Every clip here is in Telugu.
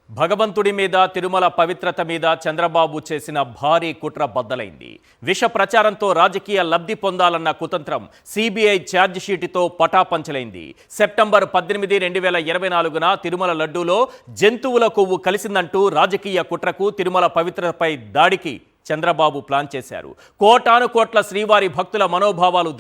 భగవంతుడి మీద తిరుమల పవిత్రత మీద చంద్రబాబు చేసిన భారీ కుట్ర బద్దలైంది. విష ప్రచారంతో రాజకీయ లబ్ధి పొందాలన్న కుతంత్రం సిబిఐ ఛార్జ్ షీటుతో పటాపంచలైంది. సెప్టెంబర్ 18, 2024న తిరుమల లడ్డూలో జంతువుల కొవ్వు కలిసిందంటూ రాజకీయ కుట్రకు తిరుమల పవిత్రతపై దాడికి చంద్రబాబు ప్లాన్ చేశారు. కోటాను కోట్ల శ్రీవారి భక్తుల మనోభావాలు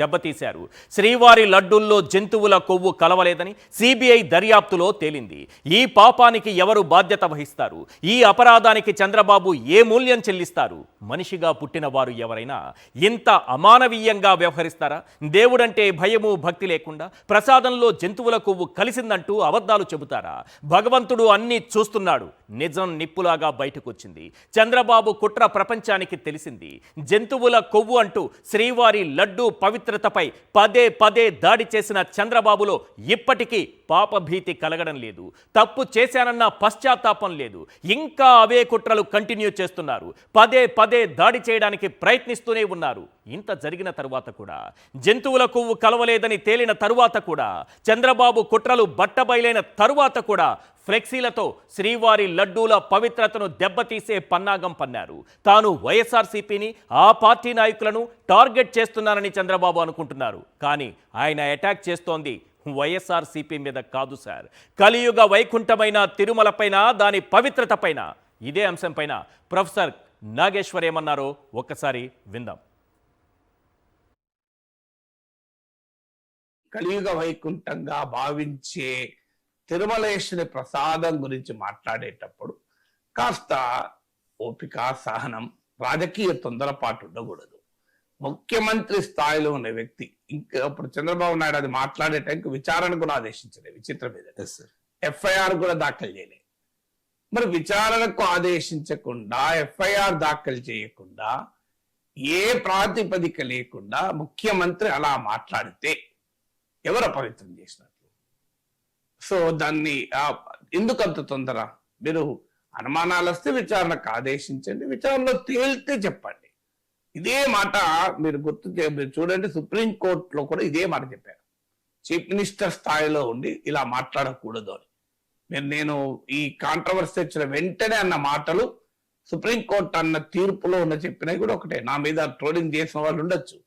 దెబ్బతీశారు. శ్రీవారి లడ్డూల్లో జంతువుల కొవ్వు కలవలేదని సిబిఐ దర్యాప్తులో తేలింది. ఈ పాపానికి ఎవరు బాధ్యత వహిస్తారు? ఈ అపరాధానికి చంద్రబాబు ఏ మూల్యం చెల్లిస్తారు? మనిషిగా పుట్టిన వారు ఎవరైనా ఇంత అమానవీయంగా వ్యవహరిస్తారా? దేవుడంటే భయము భక్తి లేకుండా ప్రసాదంలో జంతువుల కొవ్వు కలిసిందంటూ అబద్ధాలు చెబుతారా? భగవంతుడు అన్నీ చూస్తున్నాడు. నిజం నిప్పులాగా బయటకొచ్చింది. చంద్రబాబు కుట్ర ప్రపంచానికి తెలిసింది. జంతువుల కొవ్వు అంటూ శ్రీవారి లడ్డూ పవిత్రతపై పదే పదే దాడి చేసిన చంద్రబాబులో ఇప్పటికీ పాపభీతి కలగడం లేదు. తప్పు చేశానన్న పశ్చాత్తాపం లేదు. ఇంకా అవే కుట్రలు కంటిన్యూ చేస్తున్నారు. పదే పదే దాడి చేయడానికి ప్రయత్నిస్తూనే ఉన్నారు. ఇంత జరిగిన తరువాత కూడా, జంతువుల కొవ్వు కలవలేదని తేలిన తరువాత కూడా, చంద్రబాబు కుట్రలు బట్టబయలైన తరువాత కూడా ఫ్లెక్సీలతో శ్రీవారి లడ్డూల పవిత్రతను దెబ్బతీసే పన్నాగం పన్నారు. తాను వైఎస్ఆర్సీపీని, ఆ పార్టీ నాయకులను టార్గెట్ చేస్తున్నారని చంద్రబాబు అనుకుంటున్నారు. కానీ ఆయన అటాక్ చేస్తోంది వైఎస్ఆర్సీపీ మీద కాదు సార్. కలియుగ వైకుంఠమైన తిరుమలపైన, దాని పవిత్రత పైన. ఇదే అంశంపైన ప్రొఫెసర్ నాగేశ్వర్ ఏమన్నారో ఒక్కసారి విందాం. కలియుగ వైకుంఠంగా భావించే తిరుమలేశ్వరి ప్రసాదం గురించి మాట్లాడేటప్పుడు కాస్త ఓపిక, సహనం, రాజకీయ తొందరపాటు ఉండకూడదు. ముఖ్యమంత్రి స్థాయిలో ఉన్న వ్యక్తి ఇంకా ఇప్పుడు చంద్రబాబు నాయుడు అది మాట్లాడే టైంకి విచారణ కూడా ఆదేశించలేదు. విచిత్రం మీద ఎఫ్ఐఆర్ కూడా దాఖలు చేయలేదు. మరి విచారణకు ఆదేశించకుండా, ఎఫ్ఐఆర్ దాఖలు చేయకుండా, ఏ ప్రాతిపదిక లేకుండా ముఖ్యమంత్రి అలా మాట్లాడితే ఎవరు అపవిత్రం చేసినట్లు? సో దాన్ని ఎందుకంత తొందర? మీరు అనుమానాలు వస్తే విచారణకు ఆదేశించండి, విచారణలో తేలితే చెప్పండి. ఇదే మాట మీరు మీరు చూడండి, సుప్రీంకోర్టులో కూడా ఇదే మాట చెప్పారు. చీఫ్ మినిస్టర్ స్థాయిలో ఉండి ఇలా మాట్లాడకూడదు అని. నేను ఈ కాంట్రవర్సీ వచ్చిన వెంటనే అన్న మాటలు సుప్రీంకోర్టు అన్న తీర్పులో ఉన్న చెప్పినవి కూడా ఒకటే. నా మీద ట్రోలింగ్ చేసిన వాళ్ళు ఉండొచ్చు,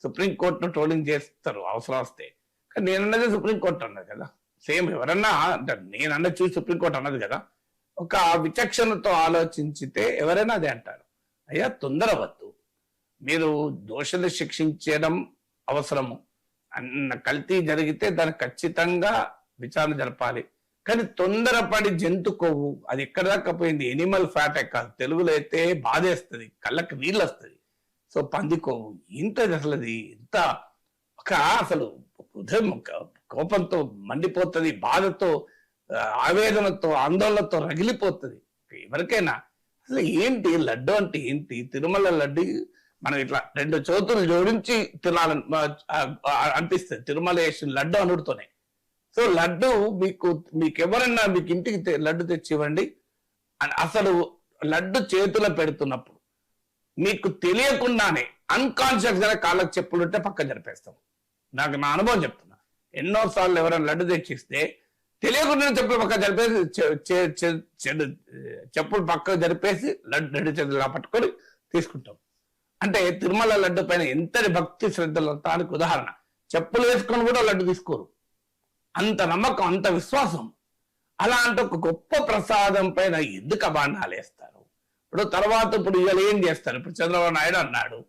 సుప్రీంకోర్టును ట్రోలింగ్ చేస్తారు అవసరం వస్తే. కానీ నేనన్నది సుప్రీంకోర్టు అన్నది కదా. సేమ్ ఎవరన్నా నేనన్న చూసి సుప్రీంకోర్టు అన్నది కదా. ఒక విచక్షణతో ఆలోచించితే ఎవరైనా అదే అంటారు. అయ్యా తొందరవద్దు, మీరు దోషులు శిక్షించడం అవసరము. కల్తీ జరిగితే దానికి ఖచ్చితంగా విచారణ జరపాలి. కానీ తొందరపడి జంతు కొవ్వు, అది ఎక్కడ దాకా పోయింది? ఎనిమల్ ఫ్యాట్ కాదు, తెలుగులో అయితే బాధేస్తుంది, కళ్ళకి నీళ్ళు వస్తుంది. సో పంది కొవ్వు ఇంతది అసలు, అది ఇంత ఒక అసలు హృదయం కోపంతో మండిపోతుంది, బాధతో, ఆవేదనతో, ఆందోళనతో రగిలిపోతుంది ఎవరికైనా. అసలు ఏంటి లడ్డు అంటే ఏంటి? తిరుమల లడ్డు మనం ఇట్లా 2 చేతులు జోడించి తినాలని అనిపిస్తుంది తిరుమలేశ్వరి లడ్డు అనుడితోనే. సో లడ్డు మీకు ఎవరన్నా మీకు ఇంటికి లడ్డు తెచ్చి ఇవ్వండి, అసలు లడ్డు చేతిలో పెడుతున్నప్పుడు మీకు తెలియకుండానే అన్కాన్షియస్ గా కాళ్ళకు చెప్పులు ఉంటే పక్కన జరిపేస్తాం. నాకు నా అనుభవం చెప్తున్నా. ఎన్నోసార్లు ఎవరైనా లడ్డు తెచ్చిస్తే తెలియకుండా చెప్పులు పక్క జరిపేసి చెప్పులు పక్క జరిపేసి లడ్డు చేతులు పట్టుకొని తీసుకుంటాం. అంటే తిరుమల లడ్డు పైన ఎంతటి భక్తి శ్రద్ధలు దానికి ఉదాహరణ. చెప్పులు వేసుకొని కూడా లడ్డు తీసుకోరు, అంత నమ్మకం, అంత విశ్వాసం. అలా అంటే ఒక గొప్ప ప్రసాదం పైన ఎందుకు అబాండాలు వేస్తారు? ఇప్పుడు ఇవాళ ఏం చేస్తారు? ఇప్పుడు చంద్రబాబు నాయుడు అన్నాడు,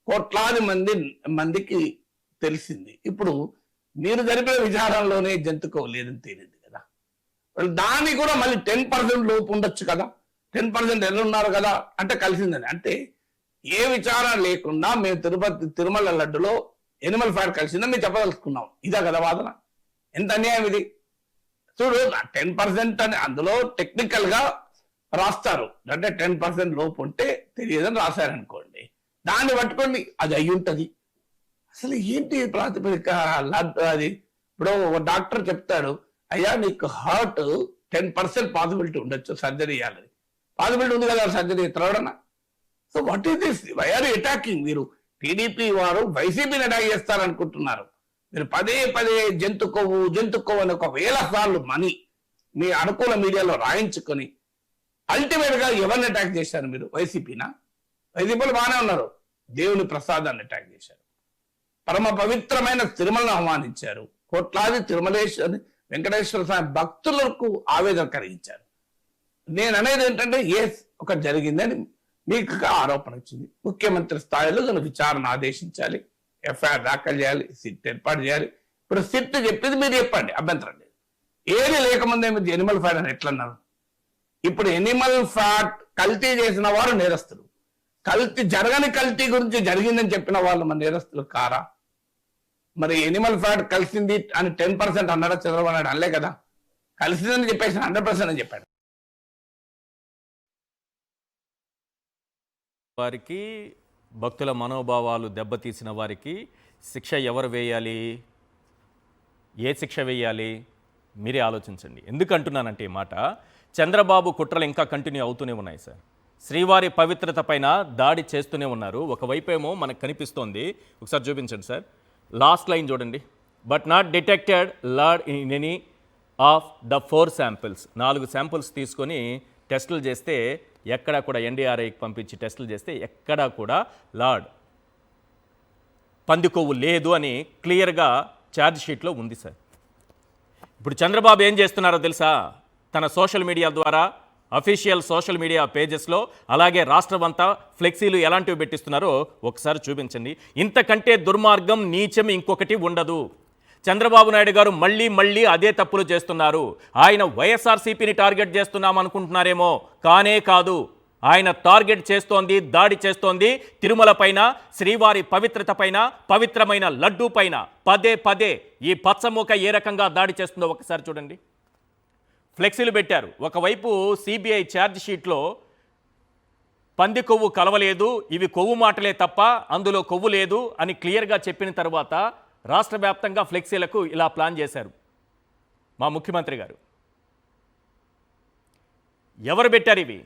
కోట్లాది మందికి తెలిసింది. ఇప్పుడు మీరు జరిపిన విచారణలోనే జంతుకోవు లేదని తేలింది కదా. దాన్ని కూడా మళ్ళీ 10% లోపు ఉండొచ్చు కదా. 10% ఎల్లున్నారు కదా అంటే కలిసిందని. అంటే ఏ విచారణ లేకుండా మేము తిరుమల లడ్డులో ఎనిమల్ ఫ్యాట్ కలిసిందని మేము చెప్పదలుచుకున్నాం. ఇదా కదా వాదన? ఎంత అన్యాయం ఇది! చూడు, 10% అని అందులో టెక్నికల్ గా రాస్తారు. అంటే 10% లోపు ఉంటే తెలియదని రాశారనుకోండి, దాన్ని పట్టుకోండి అది అయి ఉంటది. అసలు ఏంటి ప్రాతిపదిక? అది ఇప్పుడు ఒక డాక్టర్ చెప్తాడు, అయ్యా నీకు హార్ట్ 10% పాసిబిలిటీ ఉండొచ్చు సర్జరీ చేయాలని. పాసిబిలిటీ ఉంది కదా సర్జరీ త్వరడనా? So what is this? Why are attacking? మీరు టీడీపీ వారు వైసీపీని అటాక్ చేస్తారనుకుంటున్నారు. మీరు పదే పదే జంతు కొవ్వు అని ఒక 1000 సార్లు మీ అనుకూల మీడియాలో రాయించుకొని అల్టిమేట్ గా ఎవరిని అటాక్ చేశారు మీరు? వైసీపీనా? వైసీపీలు బాగానే ఉన్నారు, దేవుని ప్రసాదాన్ని అటాక్ చేశారు, పరమ పవిత్రమైన తిరుమలను అవమానించారు, కోట్లాది తిరుమలేశ్వరి వెంకటేశ్వర స్వామి భక్తులకు ఆవేదన కలిగించారు. నేను అనేది ఏంటంటే ఒక జరిగిందని మీకు ఆరోపణ వచ్చింది, ముఖ్యమంత్రి స్థాయిలో దాని విచారణ ఆదేశించాలి, ఎఫ్ఐఆర్ దాఖలు చేయాలి, సిట్ ఏర్పాటు చేయాలి. ఇప్పుడు సిట్ చెప్పింది మీరు చెప్పండి, అభ్యంతరం లేదు. ఏది లేకముందే మీరు ఎనిమల్ ఫ్యాట్ అని ఎట్లన్నారు? ఇప్పుడు ఎనిమల్ ఫ్యాట్ కల్తీ చేసిన వారు నేరస్తులు, కల్తీ గురించి జరిగిందని చెప్పిన వాళ్ళు మన నేరస్తులు కారా? మరి ఎనిమల్ ఫ్యాట్ కలిసింది అని 10% అన్నాడా చంద్రబాబు నాయుడు? అనలే కదా, కలిసిందని చెప్పేసి 100% అని చెప్పాడు. వారికి భక్తుల మనోభావాలు దెబ్బతీసిన వారికి శిక్ష ఎవరు వేయాలి, ఏ శిక్ష వేయాలి మీరే ఆలోచించండి. ఎందుకు అంటున్నానంటే ఈ మాట, చంద్రబాబు కుట్రలు ఇంకా కంటిన్యూ అవుతూనే ఉన్నాయి సార్. శ్రీవారి పవిత్రత పైన దాడి చేస్తూనే ఉన్నారు. ఒకవైపు ఏమో మనకు కనిపిస్తోంది, ఒకసారి చూపించండి సార్, లాస్ట్ లైన్ చూడండి. But not detected lord in any of the 4 samples. 4 samples తీసుకొని టెస్టులు చేస్తే ఎక్కడా కూడా, ఎన్డీఆర్ఐకి పంపించి టెస్టులు చేస్తే ఎక్కడా కూడా లార్డ్ పంది కొవ్వు లేదు అని క్లియర్గా ఛార్జ్ షీట్లో ఉంది సార్. ఇప్పుడు చంద్రబాబు ఏం చేస్తున్నారో తెలుసా? తన సోషల్ మీడియా ద్వారా, అఫీషియల్ సోషల్ మీడియా పేజెస్లో, అలాగే రాష్ట్రమంతా ఫ్లెక్సీలు ఎలాంటివి పెట్టిస్తున్నారో ఒకసారి చూపించండి. ఇంతకంటే దుర్మార్గం, నీచం ఇంకొకటి ఉండదు. చంద్రబాబు నాయుడు గారు మళ్ళీ అదే తప్పులు చేస్తున్నారు. ఆయన వైఎస్ఆర్సీపీని టార్గెట్ చేస్తున్నాం అనుకుంటున్నారేమో, కానే కాదు. ఆయన టార్గెట్ చేస్తోంది, దాడి చేస్తోంది తిరుమల పైన, శ్రీవారి పవిత్రత పైన, పవిత్రమైన లడ్డూ పైన. పదే ఈ పచ్చమూక ఏ రకంగా దాడి చేస్తుందో ఒకసారి చూడండి. ఫ్లెక్సీలు పెట్టారు. ఒకవైపు సిబిఐ ఛార్జ్ షీట్లో పంది కొవ్వు కలవలేదు, ఇవి కొవ్వు మాటలే తప్ప అందులో కొవ్వు లేదు అని క్లియర్గా చెప్పిన తర్వాత రాష్ట్ర వ్యాప్తంగా ఫ్లెక్సీలకు ఇలా ప్లాన్ చేశారు మా ముఖ్యమంత్రి గారు. ఎవరు పెట్టారు ఇవి?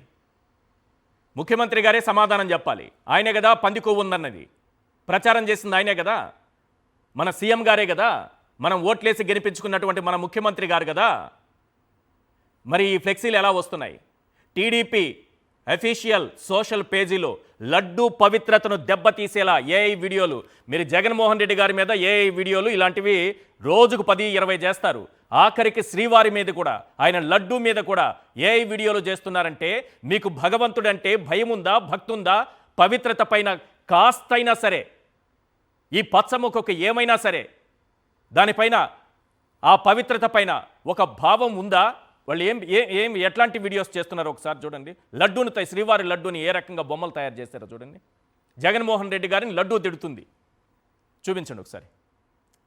ముఖ్యమంత్రి గారే సమాధానం చెప్పాలి. ఆయనే కదా పంది కొవ్వు ఉందన్నది ప్రచారం చేసింది, ఆయనే కదా, మన సీఎం గారే కదా, మనం ఓట్లేసి గెలిపించుకున్నటువంటి మన ముఖ్యమంత్రి గారు కదా. మరి ఈ ఫ్లెక్సీలు ఎలా వస్తున్నాయి? టీడీపీ అఫీషియల్ సోషల్ పేజీలో లడ్డూ పవిత్రతను దెబ్బతీసేలా ఏఐ వీడియోలు, మీరు జగన్మోహన్ రెడ్డి గారి మీద ఏఐ వీడియోలు ఇలాంటివి రోజుకు 10-20 చేస్తారు. ఆఖరికి శ్రీవారి మీద కూడా, ఆయన లడ్డూ మీద కూడా ఏఐ వీడియోలు చేస్తున్నారంటే మీకు భగవంతుడంటే భయం ఉందా, భక్తి ఉందా? పవిత్రత పైన కాస్తైనా సరే, ఈ పచ్చముఖకు ఏమైనా సరే దానిపైన, ఆ పవిత్రత పైన ఒక భావం ఉందా? వాళ్ళు ఎట్లాంటి వీడియోస్ చేస్తున్నారో ఒకసారి చూడండి. లడ్డూని, శ్రీవారి లడ్డూని ఏ రకంగా బొమ్మలు తయారు చేస్తారో చూడండి. జగన్మోహన్ రెడ్డి గారిని లడ్డూ తిడుతుంది, చూపించండి ఒకసారి.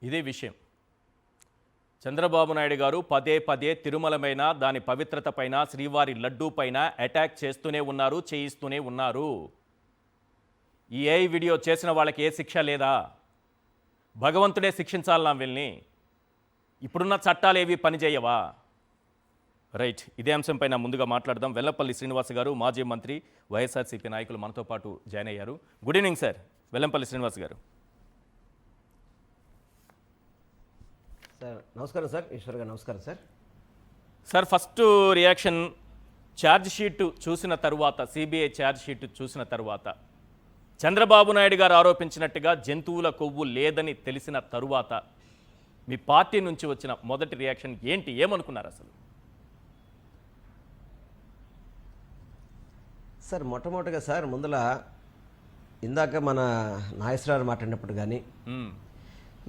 ఇదే విషయం. చంద్రబాబు నాయుడు గారు పదే తిరుమల పైన, దాని పవిత్రత పైన, శ్రీవారి లడ్డూ పైన అటాక్ చేస్తూనే ఉన్నారు, చేయిస్తూనే ఉన్నారు. ఈ ఏఐ వీడియో చేసిన వాళ్ళకి ఏ శిక్ష లేదా? భగవంతుడే శిక్షించాలన్నా వీళ్ళని? ఇప్పుడున్న చట్టాలు ఏవి పనిచేయవా? రైట్, ఇదే అంశంపైన ముందుగా మాట్లాడదాం. వెల్లంపల్లి శ్రీనివాస్ గారు, మాజీ మంత్రి, వైఎస్ఆర్సీపీ నాయకులు మనతో పాటు జాయిన్ అయ్యారు. Good evening sir. Vellampalli Srinivas గారు. సార్ నమస్కారం సార్. ఈశ్వర్ గారు నమస్కారం sir. Sir, first reaction, charge sheet చూసిన తరువాత, సిబిఐ ఛార్జ్ షీట్ చూసిన తరువాత, చంద్రబాబు నాయుడు గారు ఆరోపించినట్టుగా జంతువుల కొవ్వు లేదని తెలిసిన తరువాత మీ పార్టీ నుంచి వచ్చిన మొదటి రియాక్షన్ ఏంటి? ఏమనుకున్నారు అసలు? సార్ మొట్టమొదటిగా సార్, ముందల ఇందాక మన నాగేశ్వరరావు మాట్లాడినప్పుడు కానీ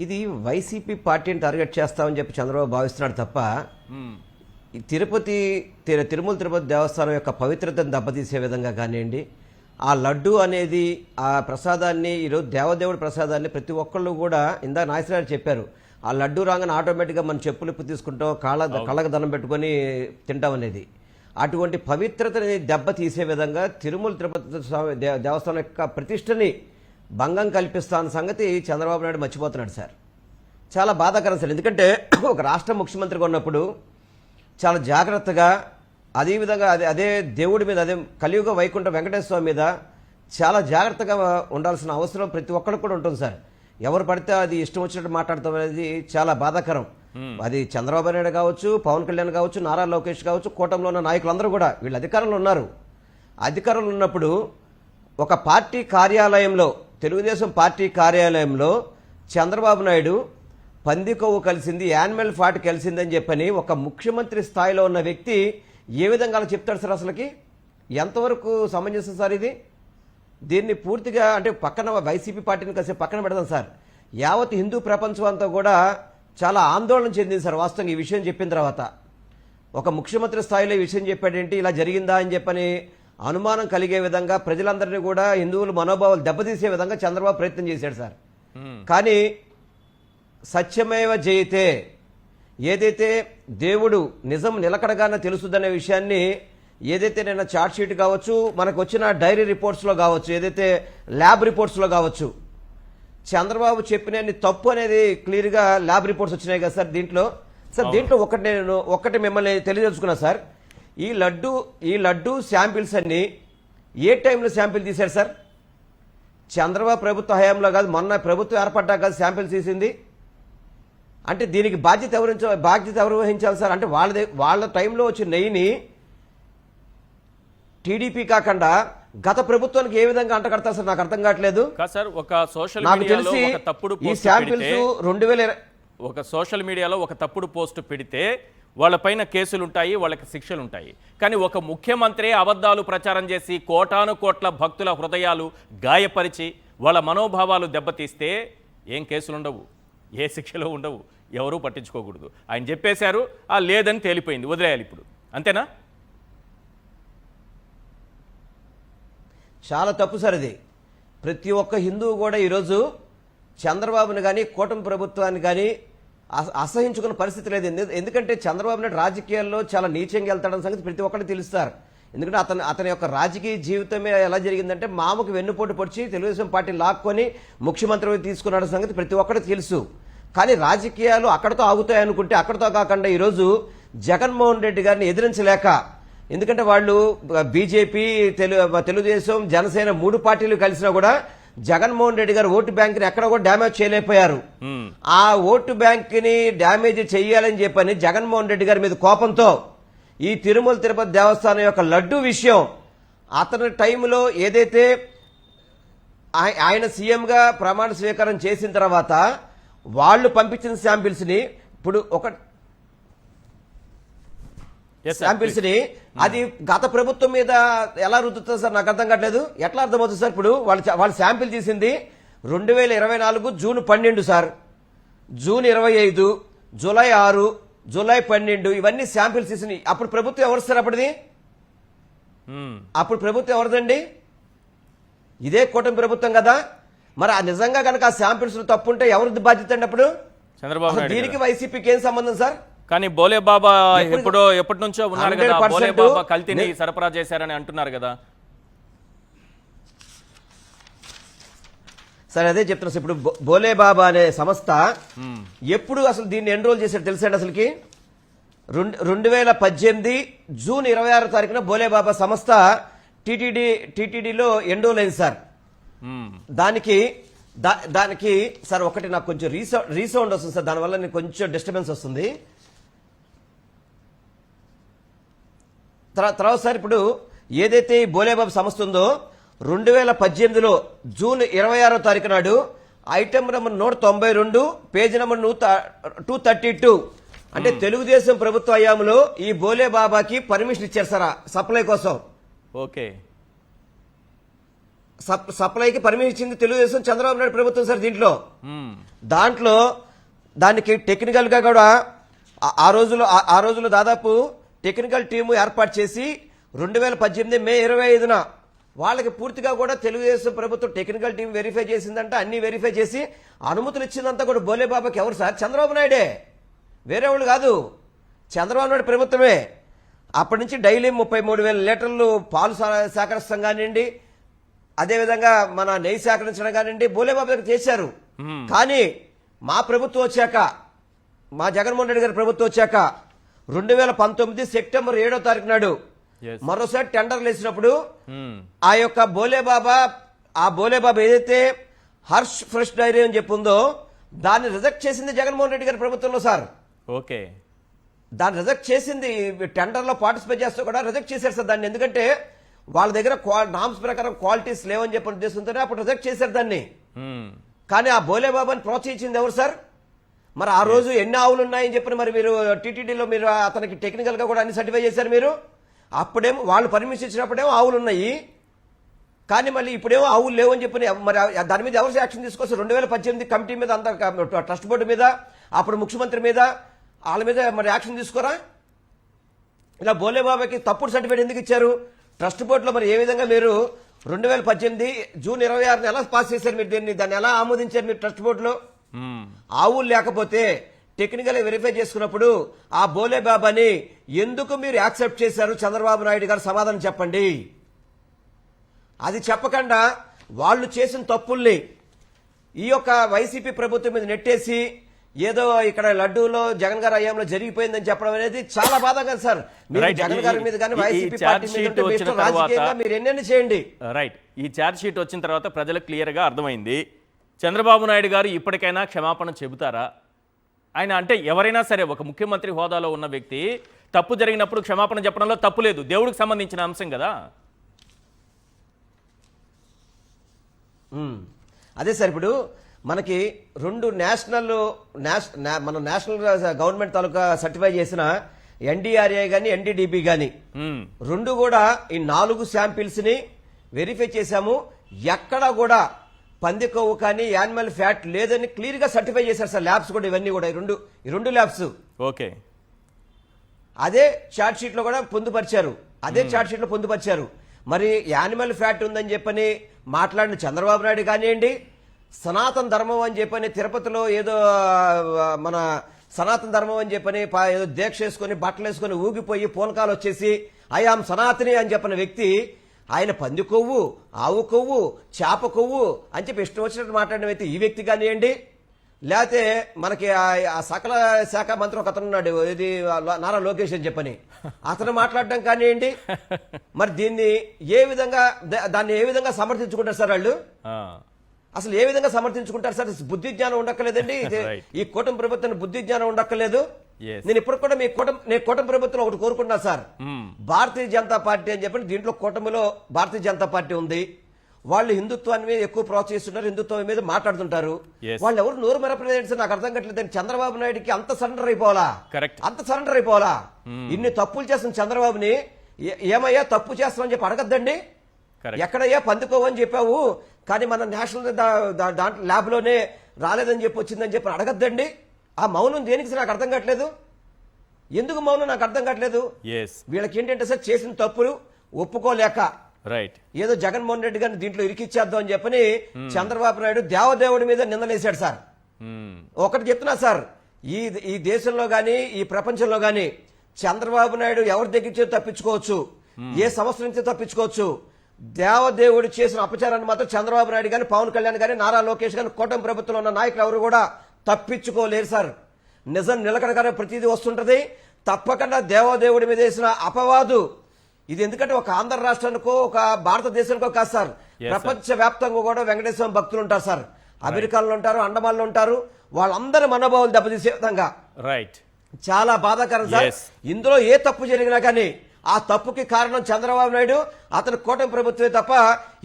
ఇది వైసీపీ పార్టీని టార్గెట్ చేస్తామని చెప్పి చంద్రబాబు భావిస్తున్నాడు తప్ప ఈ తిరుమల తిరుపతి దేవస్థానం యొక్క పవిత్రతను దెబ్బతీసే విధంగా కానివ్వండి, ఆ లడ్డు అనేది, ఆ ప్రసాదాన్ని, ఈరోజు దేవదేవుడి ప్రసాదాన్ని ప్రతి ఒక్కళ్ళు కూడా, ఇందాక నాగేశ్వరరావు చెప్పారు, ఆ లడ్డు రాగానే ఆటోమేటిక్గా మనం చెప్పులు ఇప్పు తీసుకుంటాం, కళ్ళకు దండం పెట్టుకొని తింటాం అనేది. అటువంటి పవిత్రతని దెబ్బతీసే విధంగా తిరుమల తిరుపతి స్వామి దేవస్థానం యొక్క ప్రతిష్టని భంగం కల్పిస్తాన్న సంగతి చంద్రబాబు నాయుడు మర్చిపోతున్నాడు సార్. చాలా బాధాకరం సార్. ఎందుకంటే ఒక రాష్ట్ర ముఖ్యమంత్రిగా ఉన్నప్పుడు చాలా జాగ్రత్తగా, అదేవిధంగా అదే దేవుడి మీద, అదే కలియుగ వైకుంఠ వెంకటేశ్వర స్వామి మీద చాలా జాగ్రత్తగా ఉండాల్సిన అవసరం ప్రతి ఒక్కరికి కూడా ఉంటుంది సార్. ఎవరు పడితే అది ఇష్టం వచ్చినట్టు మాట్లాడతాం అనేది చాలా బాధాకరం. అది చంద్రబాబు నాయుడు కావచ్చు, పవన్ కళ్యాణ్ కావచ్చు, నారా లోకేష్ కావచ్చు, కూటమిలో ఉన్న నాయకులందరూ కూడా వీళ్ళు అధికారంలో ఉన్నారు. అధికారంలో ఉన్నప్పుడు ఒక పార్టీ కార్యాలయంలో, తెలుగుదేశం పార్టీ కార్యాలయంలో చంద్రబాబు నాయుడు పందికొవ్వు కలిసింది, యానిమల్ ఫాట్ కలిసిందని చెప్పని ఒక ముఖ్యమంత్రి స్థాయిలో ఉన్న వ్యక్తి ఏ విధంగా అలా చెప్తాడు సార్? అసలుకి ఎంతవరకు సమంజసం సార్ ఇది? దీన్ని పూర్తిగా అంటే పక్కన వైసీపీ పార్టీని కాసేపు పక్కన పెడదాం సార్. యావత్ హిందూ ప్రపంచం అంతా కూడా చాలా ఆందోళన చెందింది సార్ వాస్తవంగా ఈ విషయం చెప్పిన తర్వాత. ఒక ముఖ్యమంత్రి స్థాయిలో ఈ విషయం చెప్పాడేంటి, ఇలా జరిగిందా అని చెప్పని అనుమానం కలిగే విధంగా ప్రజలందరినీ కూడా హిందువుల మనోభావాలు దెబ్బతీసే విధంగా చంద్రబాబు ప్రయత్నం చేశాడు సార్. కానీ సత్యమేవ జయతే, ఏదైతే దేవుడు నిజం నిలకడగానే తెలుస్తుందనే విషయాన్ని ఏదైతే నేను చార్ట్ షీట్ కావచ్చు, మనకు వచ్చిన డైరీ రిపోర్ట్స్లో కావచ్చు, ఏదైతే ల్యాబ్ రిపోర్ట్స్లో కావచ్చు, చంద్రబాబు చెప్పిన తప్పు అనేది క్లియర్గా ల్యాబ్ రిపోర్ట్స్ వచ్చినాయి కదా సార్. దీంట్లో ఒకటి మిమ్మల్ని తెలియజేసుకున్నా సార్. ఈ లడ్డు శాంపిల్స్ అన్ని ఏ టైంలో శాంపిల్ తీశారు సార్? చంద్రబాబు ప్రభుత్వ హయాంలో కాదు, మొన్న ప్రభుత్వం ఏర్పడ్డా కాదు శాంపిల్స్ తీసింది. అంటే దీనికి బాధ్యత ఎవరు వహించాలి సార్? అంటే వాళ్ళ టైంలో వచ్చిన నెయ్యిని టీడీపీ కాకుండా గత ప్రభుత్వానికి ఏ విధంగా అంటగడతారు సార్? నాకు అర్థం కావట్లేదు. నాకు తెలిసి ఈ శాంపిల్స్ 2020 ఒక సోషల్ మీడియాలో ఒక తప్పుడు పోస్ట్ పెడితే వాళ్ళపైన కేసులుంటాయి, వాళ్ళకి శిక్షలుంటాయి. కానీ ఒక ముఖ్యమంత్రి అబద్ధాలు ప్రచారం చేసి కోటాను కోట్ల భక్తుల హృదయాలు గాయపరిచి వాళ్ళ మనోభావాలు దెబ్బతీస్తే ఏం కేసులు ఉండవు, ఏ శిక్షలు ఉండవు, ఎవరూ పట్టించుకోకూడదు. ఆయన చెప్పేశారు, లేదని తేలిపోయింది, వదిలేయాలి ఇప్పుడు, అంతేనా? చాలా తప్పు సార్ ఇది. ప్రతి ఒక్క హిందువు కూడా ఈరోజు చంద్రబాబుని కానీ కూటమి ప్రభుత్వాన్ని కానీ అసహించుకున్న పరిస్థితి లేదు. ఎందుకంటే చంద్రబాబు నాయుడు రాజకీయాల్లో చాలా నీచంగా వెళ్తాడన్న సంగతి ప్రతి ఒక్కరికి తెలుస్తారు. ఎందుకంటే అతని యొక్క రాజకీయ జీవితమే ఎలా జరిగిందంటే మామకు వెన్నుపోటు పొడిచి తెలుగుదేశం పార్టీ లాక్కొని ముఖ్యమంత్రి తీసుకున్న సంగతి ప్రతి ఒక్కరికి తెలుసు. కానీ రాజకీయాలు అక్కడతో ఆగుతాయనుకుంటే అక్కడతో కాకుండా ఈరోజు జగన్మోహన్ రెడ్డి గారిని ఎదిరించలేక, ఎందుకంటే వాళ్ళు బీజేపీ, తెలుగుదేశం, జనసేన 3 పార్టీలు కలిసినా కూడా జగన్మోహన్ రెడ్డి గారు ఓటు బ్యాంక్ ని ఎక్కడ కూడా డ్యామేజ్ చేయలేకపోయారు. ఆ ఓటు బ్యాంక్ ని డ్యామేజ్ చేయాలని చెప్పని జగన్మోహన్ రెడ్డి గారి మీద కోపంతో ఈ తిరుమల తిరుపతి దేవస్థానం యొక్క లడ్డు విషయం అతని టైంలో ఏదైతే ఆయన సీఎంగా ప్రమాణ స్వీకారం చేసిన తర్వాత వాళ్ళు పంపించిన శాంపిల్స్ ని ఇప్పుడు శాంపిల్స్ ని అది గత ప్రభుత్వం మీద ఎలా రుద్దుతుంది సార్? నాకు అర్థం కావట్లేదు. ఎట్లా అర్థమవుతుంది సార్? ఇప్పుడు వాళ్ళు శాంపిల్ తీసింది 2024 June 12 sir, June 25, July 6, July 12 ఇవన్నీ శాంపిల్స్ తీసినాయి. అప్పుడు ప్రభుత్వం ఎవరు సార్? అప్పుడు ప్రభుత్వం ఎవరిదండి? ఇదే కూటమి ప్రభుత్వం కదా. మరి నిజంగా కనుక ఆ శాంపిల్స్ తప్పుంటే ఎవరిది బాధ్యత అండి? అప్పుడు చంద్రబాబు దీనికి వైసీపీకి ఏం సంబంధం సార్? కానీ బోలే బాబా ఎప్పటి నుంచో ఉన్నారు కదా, బోలే బాబా కల్తీని సరఫరా చేశారని అంటున్నారు కదా సార్. అదే చెప్తున్నా సార్. ఇప్పుడు బోలే బాబా అనే సంస్థ ఎప్పుడు అసలు దీన్ని ఎన్రోల్ చేశాడు తెలుసండి? అసలుకి 2018 జూన్ 26 తారీఖున బోలే బాబా సంస్థ టీటీడీలో ఎన్రోల్ అయింది సార్. దానికి సార్ ఒకటి నాకు కొంచెం రీసౌండ్ వస్తుంది సార్, దానివల్ల నాకు కొంచెం డిస్టర్బెన్స్ వస్తుంది. తర్వాత సార్ ఇప్పుడు ఏదైతే ఈ బోలేబాబు సంస్థ ఉందో 2018లో జూన్ 26వ తారీఖు నాడు ఐటమ్ నెంబర్ 192, పేజ్ నెంబర్ 232 అంటే తెలుగుదేశం ప్రభుత్వ హయాంలో ఈ బోలే బాబాకి పర్మిషన్ ఇచ్చారు సార్ సప్లై కోసం. ఓకే, సప్లైకి పర్మిషన్ ఇచ్చింది తెలుగుదేశం చంద్రబాబు నాయుడు ప్రభుత్వం సార్. దాంట్లో దానికి టెక్నికల్ గా కూడా ఆ రోజులో దాదాపు టెక్నికల్ టీము ఏర్పాటు చేసి 2018 మే 25న వాళ్ళకి పూర్తిగా కూడా తెలుగుదేశం ప్రభుత్వం టెక్నికల్ టీం వెరిఫై చేసిందంట. అన్ని వెరిఫై చేసి అనుమతులు ఇచ్చిందంతా కూడా బోలే బాబాకి ఎవరు సార్? చంద్రబాబు నాయుడే, వేరే వాళ్ళు కాదు, చంద్రబాబు నాయుడు ప్రభుత్వమే. అప్పటి నుంచి డైలీ 33,000 లీటర్లు పాలు సేకరిస్తాం కానివ్వండి, అదేవిధంగా మన నెయ్యి సేకరించడం కానివ్వండి బోలేబాబు దగ్గర చేశారు. కానీ మా ప్రభుత్వం వచ్చాక, మా జగన్మోహన్ రెడ్డి గారి ప్రభుత్వం వచ్చాక 2019 సెప్టెంబర్ 7వ తారీఖు నాడు మరోసారి టెండర్లు వేసినప్పుడు ఆ యొక్క బోలేబాబా ఏదైతే హర్ష్ ఫ్రెష్ డైరీ అని చెప్పుందో దాన్ని రిజెక్ట్ చేసింది జగన్మోహన్ రెడ్డి గారి ప్రభుత్వంలో సార్. ఓకే. దాన్ని రిజెక్ట్ చేసింది, టెండర్లో పార్టిసిపేట్ చేస్తూ కూడా రిజెక్ట్ చేశారు సార్ దాన్ని. ఎందుకంటే వాళ్ళ దగ్గర నామ్స్ ప్రకారం క్వాలిటీస్ లేవని చెప్పిన ఉద్దేశంతోనే అప్పుడు రిజెక్ట్ చేశారు దాన్ని. కానీ ఆ బోలేబాబాని ప్రోత్సహించింది ఎవరు సార్? మరి ఆ రోజు ఎన్ని ఆవులు ఉన్నాయని చెప్పిన మరి మీరు టీటీడీలో మీరు అతనికి టెక్నికల్ గా కూడా అన్ని సర్టిఫై చేశారు మీరు. అప్పుడేమో వాళ్ళు పర్మిషన్ ఇచ్చినప్పుడేమో ఆవులు ఉన్నాయి, కానీ మళ్ళీ ఇప్పుడేమో ఆవులు లేవని చెప్పి మరి దాని మీద ఎవరు యాక్షన్ తీసుకొస్తారు? 2018 కమిటీ మీద, అంత ట్రస్ట్ బోర్డు మీద, అప్పుడు ముఖ్యమంత్రి మీద, వాళ్ళ మీద మరి యాక్షన్ తీసుకోరా? ఇలా బోలేబాబాకి తప్పుడు సర్టిఫికేట్ ఎందుకు ఇచ్చారు? ట్రస్ట్ బోర్డులో మరి ఏ విధంగా మీరు 2018 జూన్ 26 ఎలా పాస్ చేశారు మీరు దాన్ని ఎలా ఆమోదించారు మీరు ట్రస్ట్ బోర్డులో? ఆవులు లేకపోతే టెక్నికల్ వెరిఫై చేసుకున్నప్పుడు ఆ బోలేబాబాని ఎందుకు మీరు యాక్సెప్ట్ చేశారు? చంద్రబాబు నాయుడు గారు సమాధానం చెప్పండి. అది చెప్పకుండా వాళ్ళు చేసిన తప్పుల్ని ఈ యొక్క వైసీపీ ప్రభుత్వం మీద నెట్టేసి ఏదో ఇక్కడ లడ్డూలో జగన్ గారి హయాంలో జరిగిపోయిందని చెప్పడం అనేది చాలా బాధాకరం సార్. మీరు జగన్ గారి మీద కానీ వైసీపీ పార్టీ మీద రాజకీయంగా మీరు ఎన్నెన్ని చేయండి. రైట్. ఈ ఛార్జ్ షీట్ వచ్చిన తర్వాత ప్రజలకు క్లియర్ గా అర్థమైంది. చంద్రబాబు నాయుడు గారు ఇప్పటికైనా క్షమాపణ చెబుతారా? ఆయన అంటే ఎవరైనా సరే ఒక ముఖ్యమంత్రి హోదాలో ఉన్న వ్యక్తి తప్పు జరిగినప్పుడు క్షమాపణ చెప్పడంలో తప్పు లేదు, దేవుడికి సంబంధించిన అంశం కదా. అదే సార్, ఇప్పుడు మనకి 2 మన నేషనల్ గవర్నమెంట్ తాలూకా సర్టిఫై చేసిన ఎన్డీఆర్ఏ గాని ఎన్డీడీబీ గాని 2 కూడా ఈ 4 శాంపిల్స్ ని వెరిఫై చేశాము. ఎక్కడ కూడా పంది కొవ్వు కానీ యానిమల్ ఫ్యాట్ లేదని క్లియర్ గా సర్టిఫై చేశారు సార్ ల్యాబ్స్ కూడా. ఇవన్నీ కూడా ఈ రెండు ల్యాబ్స్ ఓకే అదే చార్ట్ షీట్ లో కూడా పొందుపరిచారు. మరి యానిమల్ ఫ్యాట్ ఉందని చెప్పని మాట్లాడిన చంద్రబాబు నాయుడు కానివ్వండి, సనాతన ధర్మం అని చెప్పని తిరుపతిలో ఏదో మన సనాతన ధర్మం అని చెప్పని ఏదో దీక్ష వేసుకుని బట్టలు వేసుకుని ఊగిపోయి పూనకాలు వచ్చేసి ఐఆమ్ సనాతని అని చెప్పిన వ్యక్తి ఆయన పంది కొవ్వు, ఆవు కొవ్వు, చేప కొవ్వు అని చెప్పి ఇష్టం వచ్చినట్టు మాట్లాడిన వ్యక్తి ఈ వ్యక్తి కానివ్వండి, లేకపోతే మనకి ఆ సకల శాఖ మంత్రి ఒక అతను ఉన్నాడు, ఇది నారా లోకేష్ అని చెప్పని అతను మాట్లాడడం కానివ్వండి. మరి దీన్ని దాన్ని ఏ విధంగా సమర్థించుకుంటారు సార్ వాళ్ళు? అసలు ఏ విధంగా సమర్థించుకుంటారు సార్? బుద్ధి జ్ఞానం ఉండక్కలేదండి ఈ కూటమి ప్రభుత్వానికి, బుద్ధి జ్ఞానం ఉండక్కలేదు. నేను ఇప్పుడు కూడా నేను కూటమి ప్రభుత్వం ఒకటి కోరుకున్నా సార్, భారతీయ జనతా పార్టీ అని చెప్పి దీంట్లో కూటమిలో భారతీయ జనతా పార్టీ ఉంది. వాళ్ళు హిందుత్వాన్ని ఎక్కువ ప్రోత్సహిస్తున్నారు, హిందుత్వం మీద మాట్లాడుతుంటారు. వాళ్ళు ఎవరు నోరు మెరపలేదు నాకు అర్థం కావట్లేదు. చంద్రబాబు నాయుడికి అంత సరెండర్ అయిపోవాలా? ఇన్ని తప్పులు చేస్తున్న చంద్రబాబుని ఏమయ్యా తప్పు చేస్తామని చెప్పి అడగద్దండి. ఎక్కడయ్యా పందుకోవని చెప్పావు కానీ మన నేషనల్ దాంట్లో ల్యాబ్ లోనే రాలేదని చెప్పి వచ్చిందని చెప్పి అడగద్దండి. ఆ మౌనం దేనికి నాకు అర్థం కావట్లేదు. ఎందుకు మౌనం నాకు అర్థం కావట్లేదు. వీళ్ళకి ఏంటంటే సార్ చేసిన తప్పులు ఒప్పుకోలేక ఏదో జగన్మోహన్ రెడ్డి గారిని దీంట్లో ఇరికిచ్చేద్దాం అని చెప్పని చంద్రబాబు నాయుడు దేవదేవుడి మీద నిందలేశాడు సార్. ఒకటి చెప్తున్నా సార్, ఈ దేశంలో గాని ఈ ప్రపంచంలో గాని చంద్రబాబు నాయుడు ఎవరి దగ్గర తప్పించుకోవచ్చు, ఏ సమస్య నుంచి తప్పించుకోవచ్చు. దేవదేవుడు చేసిన అపచారాన్ని మాత్రం చంద్రబాబు నాయుడు గాని, పవన్ కళ్యాణ్ గాని, నారా లోకేష్ గాని, కూటమి ప్రభుత్వంలో ఉన్న నాయకులు ఎవరు కూడా తప్పించుకోలేరు సార్. నిజం నిలకడగానే ప్రతిదీ వస్తుంటది. తప్పకుండా దేవదేవుడి మీద వేసిన అపవాదు ఇది. ఎందుకంటే ఒక ఆంధ్ర రాష్ట్రానికో ఒక భారతదేశానికో కాదు సార్, ప్రపంచ వ్యాప్తంగా కూడా వెంకటేశ్వర భక్తులు ఉంటారు సార్. అమెరికాలో ఉంటారు, అండమాన్లో ఉంటారు. వాళ్ళందరి మనోభావాలు దెబ్బతీసే విధంగా చాలా బాధాకరం సార్. ఇందులో ఏ తప్పు జరిగినా కానీ ఆ తప్పుకి కారణం చంద్రబాబు నాయుడు, అతని కూటమి ప్రభుత్వమే తప్ప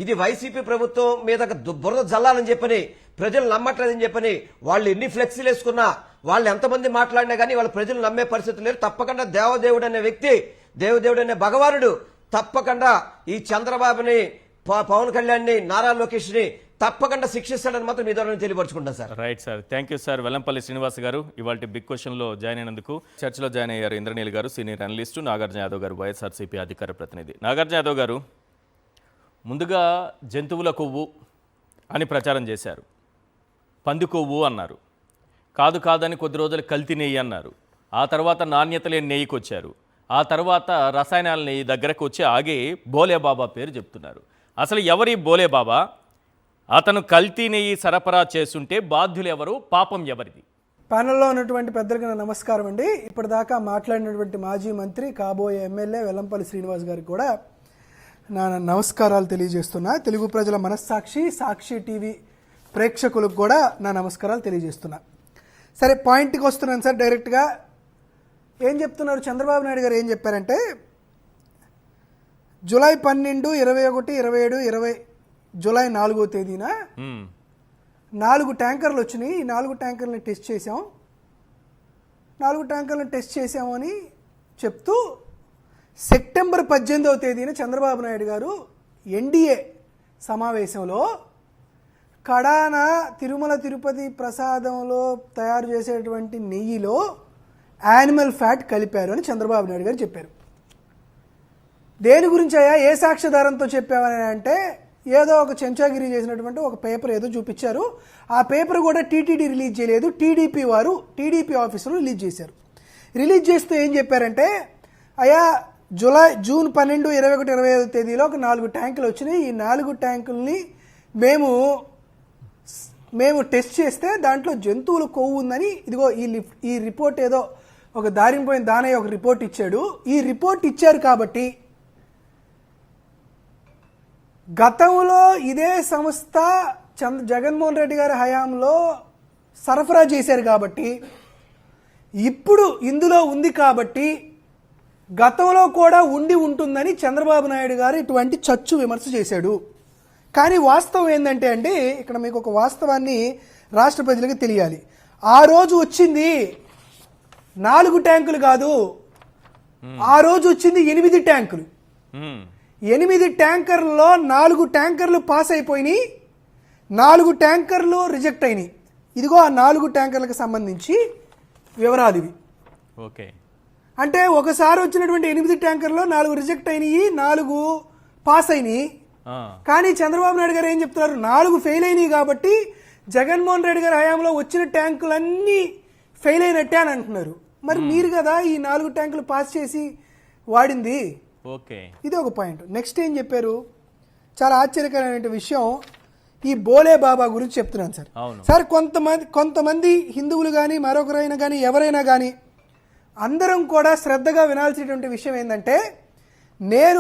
ఇది వైసీపీ ప్రభుత్వం మీద బురద జల్లాలని చెప్పని ప్రజలు నమ్మట్లేదని చెప్పని వాళ్ళు ఎన్ని ఫ్లెక్సీలు వేసుకున్నా, వాళ్ళు ఎంతమంది మాట్లాడినా కానీ వాళ్ళ ప్రజలు నమ్మే పరిస్థితి లేరు. తప్పకుండా దేవదేవుడు అనే వ్యక్తి, దేవదేవుడు అనే భగవానుడు తప్పకుండా ఈ చంద్రబాబుని, పవన్ కళ్యాణ్ ని, నారా లోకేష్ ని తప్పకుండా శిక్షిస్తాడని మాత్రం మీ ద్వారా తెలియపరుచుకుంటాను సార్. Right sir, thank you sir. Vellampalli Srinivas గారు ఇవాళ బిగ్ క్వశ్చన్ లో జాయిన్ అయినందుకు. చర్చలో జాయిన్ అయ్యారు ఇంద్రనీల్ గారు, సీనియర్ అనలిస్టు, నాగార్జున యాదవ్ గారు, వైఎస్ఆర్సీపీ అధికార ప్రతినిధి. నాగార్జున యాదవ్ గారు, ముందుగా జంతువుల కొవ్వు అని ప్రచారం చేశారు, పంది కొవ్వు అన్నారు, కాదని కొద్ది రోజులు కల్తీ నెయ్యి అన్నారు, ఆ తర్వాత నాణ్యత లేని నెయ్యికి వచ్చారు, ఆ తర్వాత రసాయనాల నెయ్యి దగ్గరకు వచ్చి ఆగి బోలేబాబా పేరు చెప్తున్నారు. అసలు ఎవరి బోలేబాబా? అతను కల్తీ నెయ్యి సరఫరా చేస్తుంటే బాధ్యులు ఎవరు, పాపం ఎవరిది? ప్యానెల్లో ఉన్నటువంటి పెద్దలకు నా నమస్కారం అండి. ఇప్పటిదాకా మాట్లాడినటువంటి మాజీ మంత్రి, కాబోయే ఎమ్మెల్యే వెల్లంపల్లి శ్రీనివాస్ గారికి కూడా నా నమస్కారాలు తెలియజేస్తున్నా. తెలుగు ప్రజల మనస్సాక్షి, సాక్షి టీవీ ప్రేక్షకులకు కూడా నా నమస్కారాలు తెలియజేస్తున్నా. సరే, పాయింట్కి వస్తున్నాను సార్ డైరెక్ట్గా. ఏం చెప్తున్నారు చంద్రబాబు నాయుడు గారు ఏం చెప్పారంటే జూలై 12, 21, 27, 20 జూలై 4వ తేదీన 4 ట్యాంకర్లు వచ్చినాయి. ఈ 4 ట్యాంకర్లను టెస్ట్ చేసాం, 4 ట్యాంకర్లను టెస్ట్ చేసాము అని చెప్తూ సెప్టెంబర్ 18వ తేదీన చంద్రబాబు నాయుడు గారు ఎన్డీఏ సమావేశంలో కడాన తిరుమల తిరుపతి ప్రసాదంలో తయారు చేసేటువంటి నెయ్యిలో యానిమల్ ఫ్యాట్ కలిపారు అని చంద్రబాబు నాయుడు గారు చెప్పారు. దేని గురించి అయ్యా, ఏ సాక్ష్యాధారంతో చెప్పామని అంటే ఏదో ఒక చెంచాగిరి చేసినటువంటి ఒక పేపర్ ఏదో చూపించారు. ఆ పేపర్ కూడా టీటీడీ రిలీజ్ చేయలేదు, టీడీపీ ఆఫీసర్లు రిలీజ్ చేశారు. రిలీజ్ చేస్తూ ఏం చెప్పారంటే అయ్యా జూన్ 12, 21, 25 తేదీలో ఒక 4 ట్యాంకులు వచ్చినాయి. ఈ 4 ట్యాంకుల్ని మేము టెస్ట్ చేస్తే దాంట్లో జంతువుల కొవ్వు ఉందని ఇదిగో ఈ రిపోర్ట్ ఏదో ఒక దారిపోయిన దానయ్య ఒక రిపోర్ట్ ఇచ్చాడు. ఈ రిపోర్ట్ ఇచ్చారు కాబట్టి గతంలో ఇదే సంస్థ జగన్మోహన్ రెడ్డి గారి హయాంలో సరఫరా చేశారు కాబట్టి ఇప్పుడు ఇందులో ఉంది కాబట్టి గతంలో కూడా ఉంటుందని చంద్రబాబు నాయుడు గారు ఇటువంటి చచ్చు విమర్శ చేశాడు. కానీ వాస్తవం ఏంటంటే అండి, ఇక్కడ మీకు ఒక వాస్తవాన్ని రాష్ట్ర ప్రజలకు తెలియాలి. ఆ రోజు వచ్చింది 4 ట్యాంకులు కాదు, ఆ రోజు వచ్చింది 8 ట్యాంకులు. 8 ట్యాంకర్లలో 4 ట్యాంకర్లు పాస్ అయిపోయినాయి, 4 ట్యాంకర్లు రిజెక్ట్ అయినాయి. ఇదిగో ఆ 4 ట్యాంకర్లకు సంబంధించి వివరాలు ఇవి. ఓకే, అంటే ఒకసారి వచ్చినటువంటి 8 ట్యాంకర్లో 4 రిజెక్ట్ అయినాయి, 4 పాస్ అయినాయి. కానీ చంద్రబాబు నాయుడు గారు ఏం చెప్తున్నారు, 4 ఫెయిల్ అయినాయి కాబట్టి జగన్మోహన్ రెడ్డి గారి హయాంలో వచ్చిన ట్యాంకులన్నీ ఫెయిల్ అయినట్టే అని అంటున్నారు. మరి మీరు కదా ఈ 4 ట్యాంకులు పాస్ చేసి వాడింది. ఓకే, ఇది ఒక పాయింట్. నెక్స్ట్ ఏం చెప్పారు, చాలా ఆశ్చర్యకరమైన విషయం, ఈ బోలే బాబా గురించి చెప్తున్నాను సార్. సార్ కొంతమంది హిందువులు కానీ మరొకరైనా కానీ ఎవరైనా కానీ అందరం కూడా శ్రద్ధగా వినాల్సినటువంటి విషయం ఏంటంటే నేను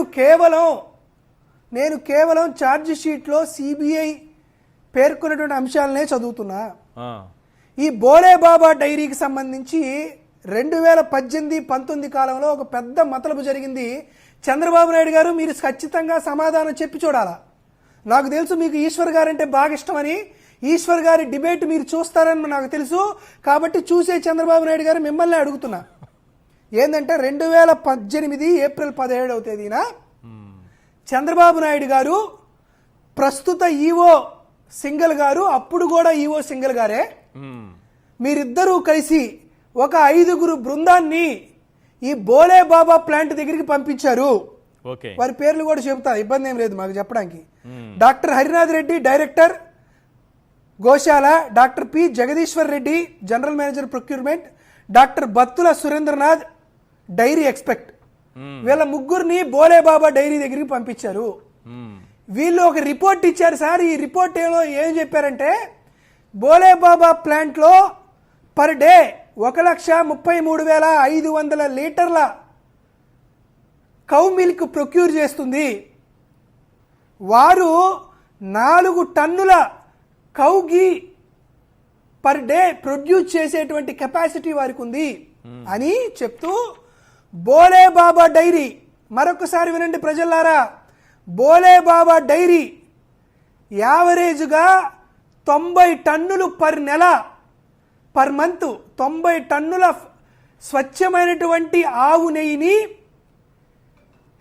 కేవలం ఛార్జ్ షీట్లో సిబిఐ పేర్కొన్నటువంటి అంశాలనే చదువుతున్నా. ఈ బోలే బాబా డైరీకి సంబంధించి 2018-19 కాలంలో ఒక పెద్ద మతలబు జరిగింది. చంద్రబాబు నాయుడు గారు మీరు ఖచ్చితంగా సమాధానం చెప్పి చూడాలా. నాకు తెలుసు మీకు ఈశ్వర్ గారు అంటే బాగా ఇష్టమని, ఈశ్వర్ గారి డిబేట్ మీరు చూస్తారని నాకు తెలుసు. కాబట్టి చూసే చంద్రబాబు నాయుడు గారు మిమ్మల్ని అడుగుతున్నా, ఏంటంటే 2018 ఏప్రిల్ 17వ తేదీన చంద్రబాబు నాయుడు గారు, ప్రస్తుత ఈవో సింగల్ గారు, అప్పుడు కూడా ఈవో సింగల్ గారే, మీరిద్దరూ కలిసి ఒక 5గురు బృందాన్ని ఈ బోలే బాబా ప్లాంట్ దగ్గరికి పంపించారు. వారి పేర్లు కూడా చెబుతా, ఇబ్బంది ఏం లేదు మాకు చెప్పడానికి. Doctor Harinath Reddy director Goshala, doctor P Jagadeeswar Reddy general manager procurement, doctor Battula Surendranath dairy expect, వీళ్ళ ముగ్గురిని బోలే బాబా డైరీ దగ్గరికి పంపించారు. వీళ్ళు ఒక రిపోర్ట్ ఇచ్చారు సార్. ఈ రిపోర్ట్ ఏం చెప్పారంటే బోలే బాబా ప్లాంట్లో పర్ డే 1,33,500 లీటర్ల కౌ మిల్క్ ప్రొక్యూర్ చేస్తుంది. వారు 4 టన్నుల కౌ గీ పర్ డే ప్రొడ్యూస్ చేసేటువంటి కెపాసిటీ వారికి ఉంది అని చెప్తూ బోలే బాబా డైరీ, మరొకసారి వినండి ప్రజలారా, బోలే బాబా డైరీ యావరేజ్గా 90 టన్నులు పర్ మంత్ 90 టన్నుల స్వచ్ఛమైనటువంటి ఆవు నెయ్యిని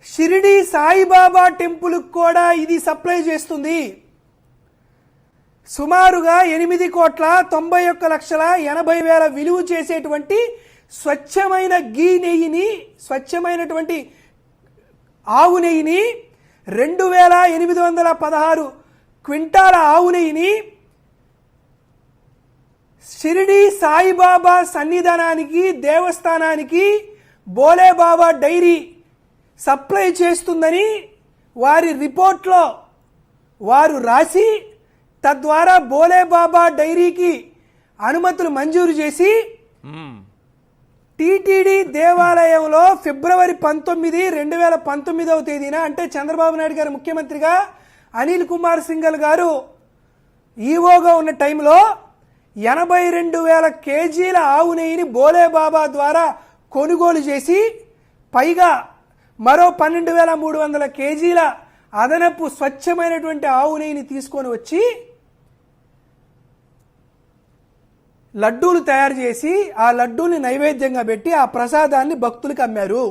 షిరిడి సాయిబాబా టెంపుల్కి కూడా ఇది సప్లై చేస్తుంది. సుమారుగా 8,91,80,000 విలువ చేసేటువంటి స్వచ్ఛమైన గీ నెయ్యిని, స్వచ్ఛమైనటువంటి ఆవు నెయ్యిని, 2,816 క్వింటాల ఆవు నెయ్యిని షిరిడి సాయిబాబా సన్నిధానానికి, దేవస్థానానికి బోలే బాబా డైరీ సప్లై చేస్తుందని వారి రిపోర్ట్లో వారు రాసి, తద్వారా బోలే బాబా డైరీకి అనుమతులు మంజూరు చేసి టీటీడీ దేవాలయంలో ఫిబ్రవరి 19, 2019వ తేదీన, అంటే చంద్రబాబు నాయుడు గారు ముఖ్యమంత్రిగా, అనిల్ కుమార్ సింఘల్ గారు ఈవోగా ఉన్న టైంలో 82,000 కేజీల ఆవు నెయ్యిని బోలే బాబా ద్వారా కొనుగోలు చేసి పైగా మరో 12,300 కేజీల అదనపు స్వచ్ఛమైనటువంటి ఆవు నెయ్యిని తీసుకొని వచ్చి లడ్డూలు తయారు చేసి ఆ లడ్డూని నైవేద్యంగా పెట్టి ఆ ప్రసాదాన్ని భక్తులకు అమ్మారు.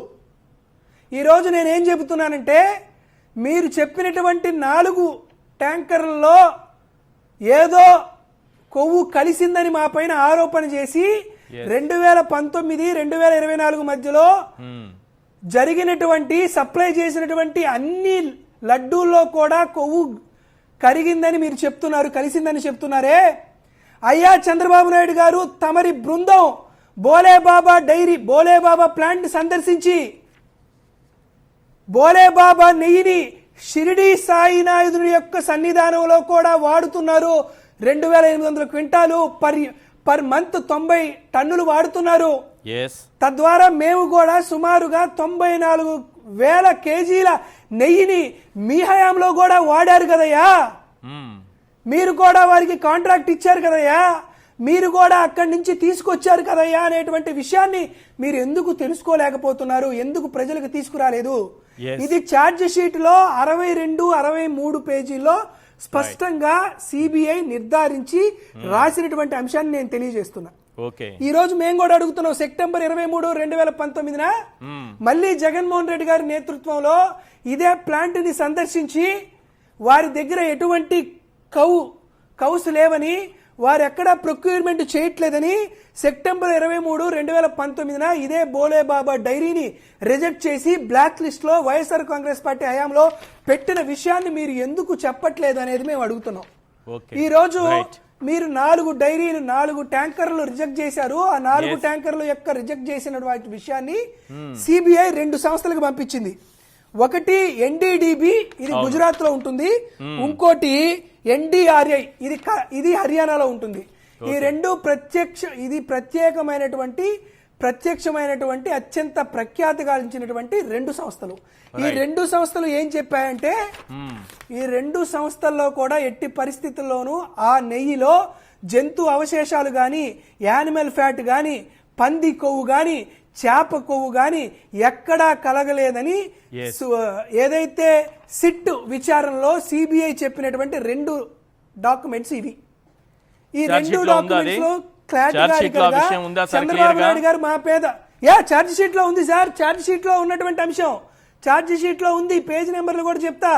ఈరోజు నేనేం చెబుతున్నానంటే మీరు చెప్పినటువంటి 4 ట్యాంకర్లలో ఏదో కొవ్వు కలిసిందని మా పైన ఆరోపణ చేసి 2019-2024 మధ్యలో జరిగినటువంటి సప్లై చేసినటువంటి అన్ని లడ్డూల్లో కూడా కొవ్వు కరిగిందని మీరు చెప్తున్నారు, కలిసిందని చెప్తున్నారే. అయ్యా చంద్రబాబు నాయుడు గారు, తమరి బృందం బోలేబాబా డైరీ, బోలేబాబా ప్లాంట్ సందర్శించి బోలేబాబా నెయ్యిని షిరిడి సాయినాథుని యొక్క సన్నిధానంలో కూడా వాడుతున్నారు. 2,800 క్వింటాలు పర్ మంత్ 90 టన్నులు వాడుతున్నారు. తద్వారా మేము కూడా సుమారుగా 94,000 కేజీల నెయ్యిని మీ హయాంలో కూడా వాడారు కదయ్యా. మీరు కూడా వారికి కాంట్రాక్ట్ ఇచ్చారు కదయ్యా, మీరు కూడా అక్కడి నుంచి తీసుకొచ్చారు కదయ్యా అనేటువంటి విషయాన్ని మీరు ఎందుకు తెలుసుకోలేకపోతున్నారు, ఎందుకు ప్రజలకు తీసుకురాలేదు? ఇది ఛార్జ్ షీట్ లో 62-63 పేజీల్లో స్పష్టంగా సిబిఐ నిర్ధారించి రాసినటువంటి అంశాన్ని నేను తెలియజేస్తున్నా. ఈ రోజు మేము కూడా అడుగుతున్నాం, సెప్టెంబర్ 23, 2019 మళ్ళీ జగన్మోహన్ రెడ్డి గారి నేతృత్వంలో ఇదే ప్లాంట్ ని సందర్శించి వారి దగ్గర ఎటువంటి కౌస్ లేవని, వారు ఎక్కడా ప్రొక్యూర్మెంట్ చేయట్లేదని సెప్టెంబర్ 23, 2019 ఇదే బోలేబాబా డైరీని రిజెక్ట్ చేసి బ్లాక్ లిస్ట్ లో వైఎస్ఆర్ కాంగ్రెస్ పార్టీ హయాంలో పెట్టిన విషయాన్ని మీరు ఎందుకు చెప్పట్లేదు అనేది మేము అడుగుతున్నాం. ఈ రోజు మీరు 4 డైరీలు, 4 ట్యాంకర్లు రిజెక్ట్ చేశారు. ఆ 4 ట్యాంకర్లు యొక్క రిజెక్ట్ చేసిన వాటి విషయాన్ని సిబిఐ 2 సంస్థలకు పంపించింది. ఒకటి ఎన్డీడీబీ, ఇది గుజరాత్ లో ఉంటుంది. ఇంకోటి ఎన్డీఆర్ఐ, ఇది హర్యానాలో ఉంటుంది. ఈ 2 ప్రత్యక్షమైనటువంటి అత్యంత ప్రఖ్యాతి గాంచినటువంటి 2 సంస్థలు. ఈ 2 సంస్థలు ఏం చెప్పాయంటే, ఈ 2 సంస్థల్లో కూడా ఎట్టి పరిస్థితుల్లోనూ ఆ నెయ్యిలో జంతు అవశేషాలు గాని, యానిమల్ ఫ్యాట్ గాని, పంది కొవ్వు గాని, చేప కొవ్వు గాని ఎక్కడా కలగలేదని ఏదైతే సిట్ విచారణలో సిబిఐ చెప్పినటువంటి 2 డాక్యుమెంట్స్ ఇవి. ఈ 2 డాక్యుమెంట్స్ లో చంద్రబాబు నాయుడు గారు మా పేద ఛార్జ్ షీట్ లో ఉంది సార్, ఛార్జ్ షీట్ లో ఉన్నటువంటి అంశం ఛార్జ్ షీట్ లో ఉంది. పేజ్ నెంబర్లు కూడా చెప్తా,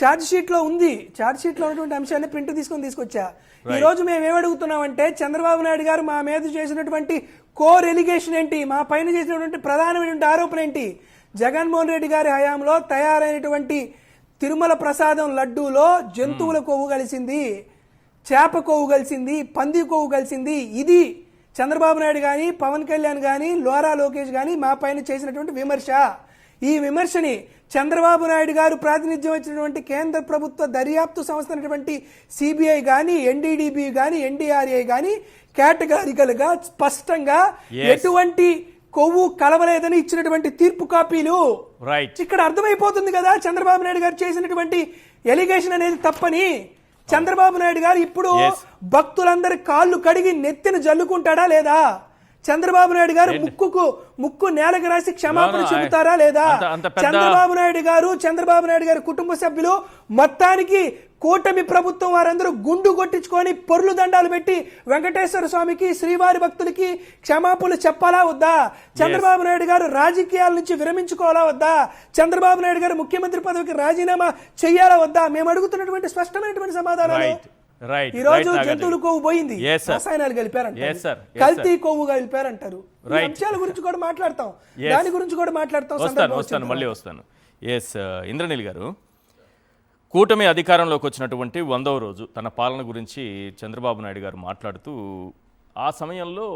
ఛార్జ్ షీట్ లో ఉంది. ఛార్జ్ షీట్ లో ఉన్నటువంటి అంశాన్ని ప్రింట్ తీసుకొచ్చా. ఈ రోజు మేము ఏమడుగుతున్నామంటే, చంద్రబాబు నాయుడు గారు మా మీద చేసినటువంటి కోర్ ఎలిగేషన్ ఏంటి, మా పైన చేసినటువంటి ప్రధానమైనటువంటి ఆరోపణ ఏంటి? జగన్మోహన్ రెడ్డి గారి హయాంలో తయారైనటువంటి తిరుమల ప్రసాదం లడ్డూలో జంతువుల కొవ్వు కలిసింది, చేప కొవ్వు కలిసింది, పంది కొవ్వు కలిసింది. ఇది చంద్రబాబు నాయుడు గాని, పవన్ కళ్యాణ్ గాని, లోరా లోకేష్ గాని మా పైన చేసినటువంటి విమర్శ. ఈ విమర్శని చంద్రబాబు నాయుడు గారు ప్రాతినిధ్యం వచ్చినటువంటి కేంద్ర ప్రభుత్వ దర్యాప్తు సంస్థ అయినటువంటి సిబిఐ గాని, ఎన్డీడీబీ గాని, ఎన్డీఆర్ఐ గాని కేటగారికల్ గా స్పష్టంగా ఎటువంటి కొవ్వు కలవలేదని ఇచ్చినటువంటి తీర్పు కాపీలు. ఇక్కడ అర్థమైపోతుంది కదా చంద్రబాబు నాయుడు గారు చేసినటువంటి ఎలిగేషన్ అనేది తప్పని. చంద్రబాబు నాయుడు గారు ఇప్పుడు భక్తులందరి కాళ్ళు కడిగి నెత్తిన జల్లుకుంటాడా లేదా? చంద్రబాబు నాయుడు గారు ముక్కు నేలకు రాసి క్షమాపణ చెబుతారా లేదా? చంద్రబాబు నాయుడు గారు కుటుంబ సభ్యులు మొత్తానికి కూటమి ప్రభుత్వం వారందరూ గుండు కొట్టించుకొని పొర్లు దండాలు పెట్టి వెంకటేశ్వర స్వామికి, శ్రీవారి భక్తులకి క్షమాపణలు చెప్పాలా వద్దా? చంద్రబాబు నాయుడు గారు రాజకీయాల నుంచి విరమించుకోవాలా వద్దా? చంద్రబాబు నాయుడు గారు ముఖ్యమంత్రి పదవికి రాజీనామా చేయాలా వద్దా? మేము అడుగుతున్నటువంటి స్పష్టమైనటువంటి సమాధానాలు. ఈ రోజు జంతువులు కొవ్వు పోయింది, రసాయనాలు కలిపారంటారు, కల్తీ కొవ్వు కలిపారంటారు. అంశాల గురించి కూడా మాట్లాడతాం, దాని గురించి కూడా మాట్లాడతాం. మళ్ళీ వస్తాను. ఇంద్రనీల్ గారు, కూటమి అధికారంలోకి వచ్చినటువంటి 100వ రోజు తన పాలన గురించి చంద్రబాబు నాయుడు గారు మాట్లాడుతూ, ఆ సమయంలో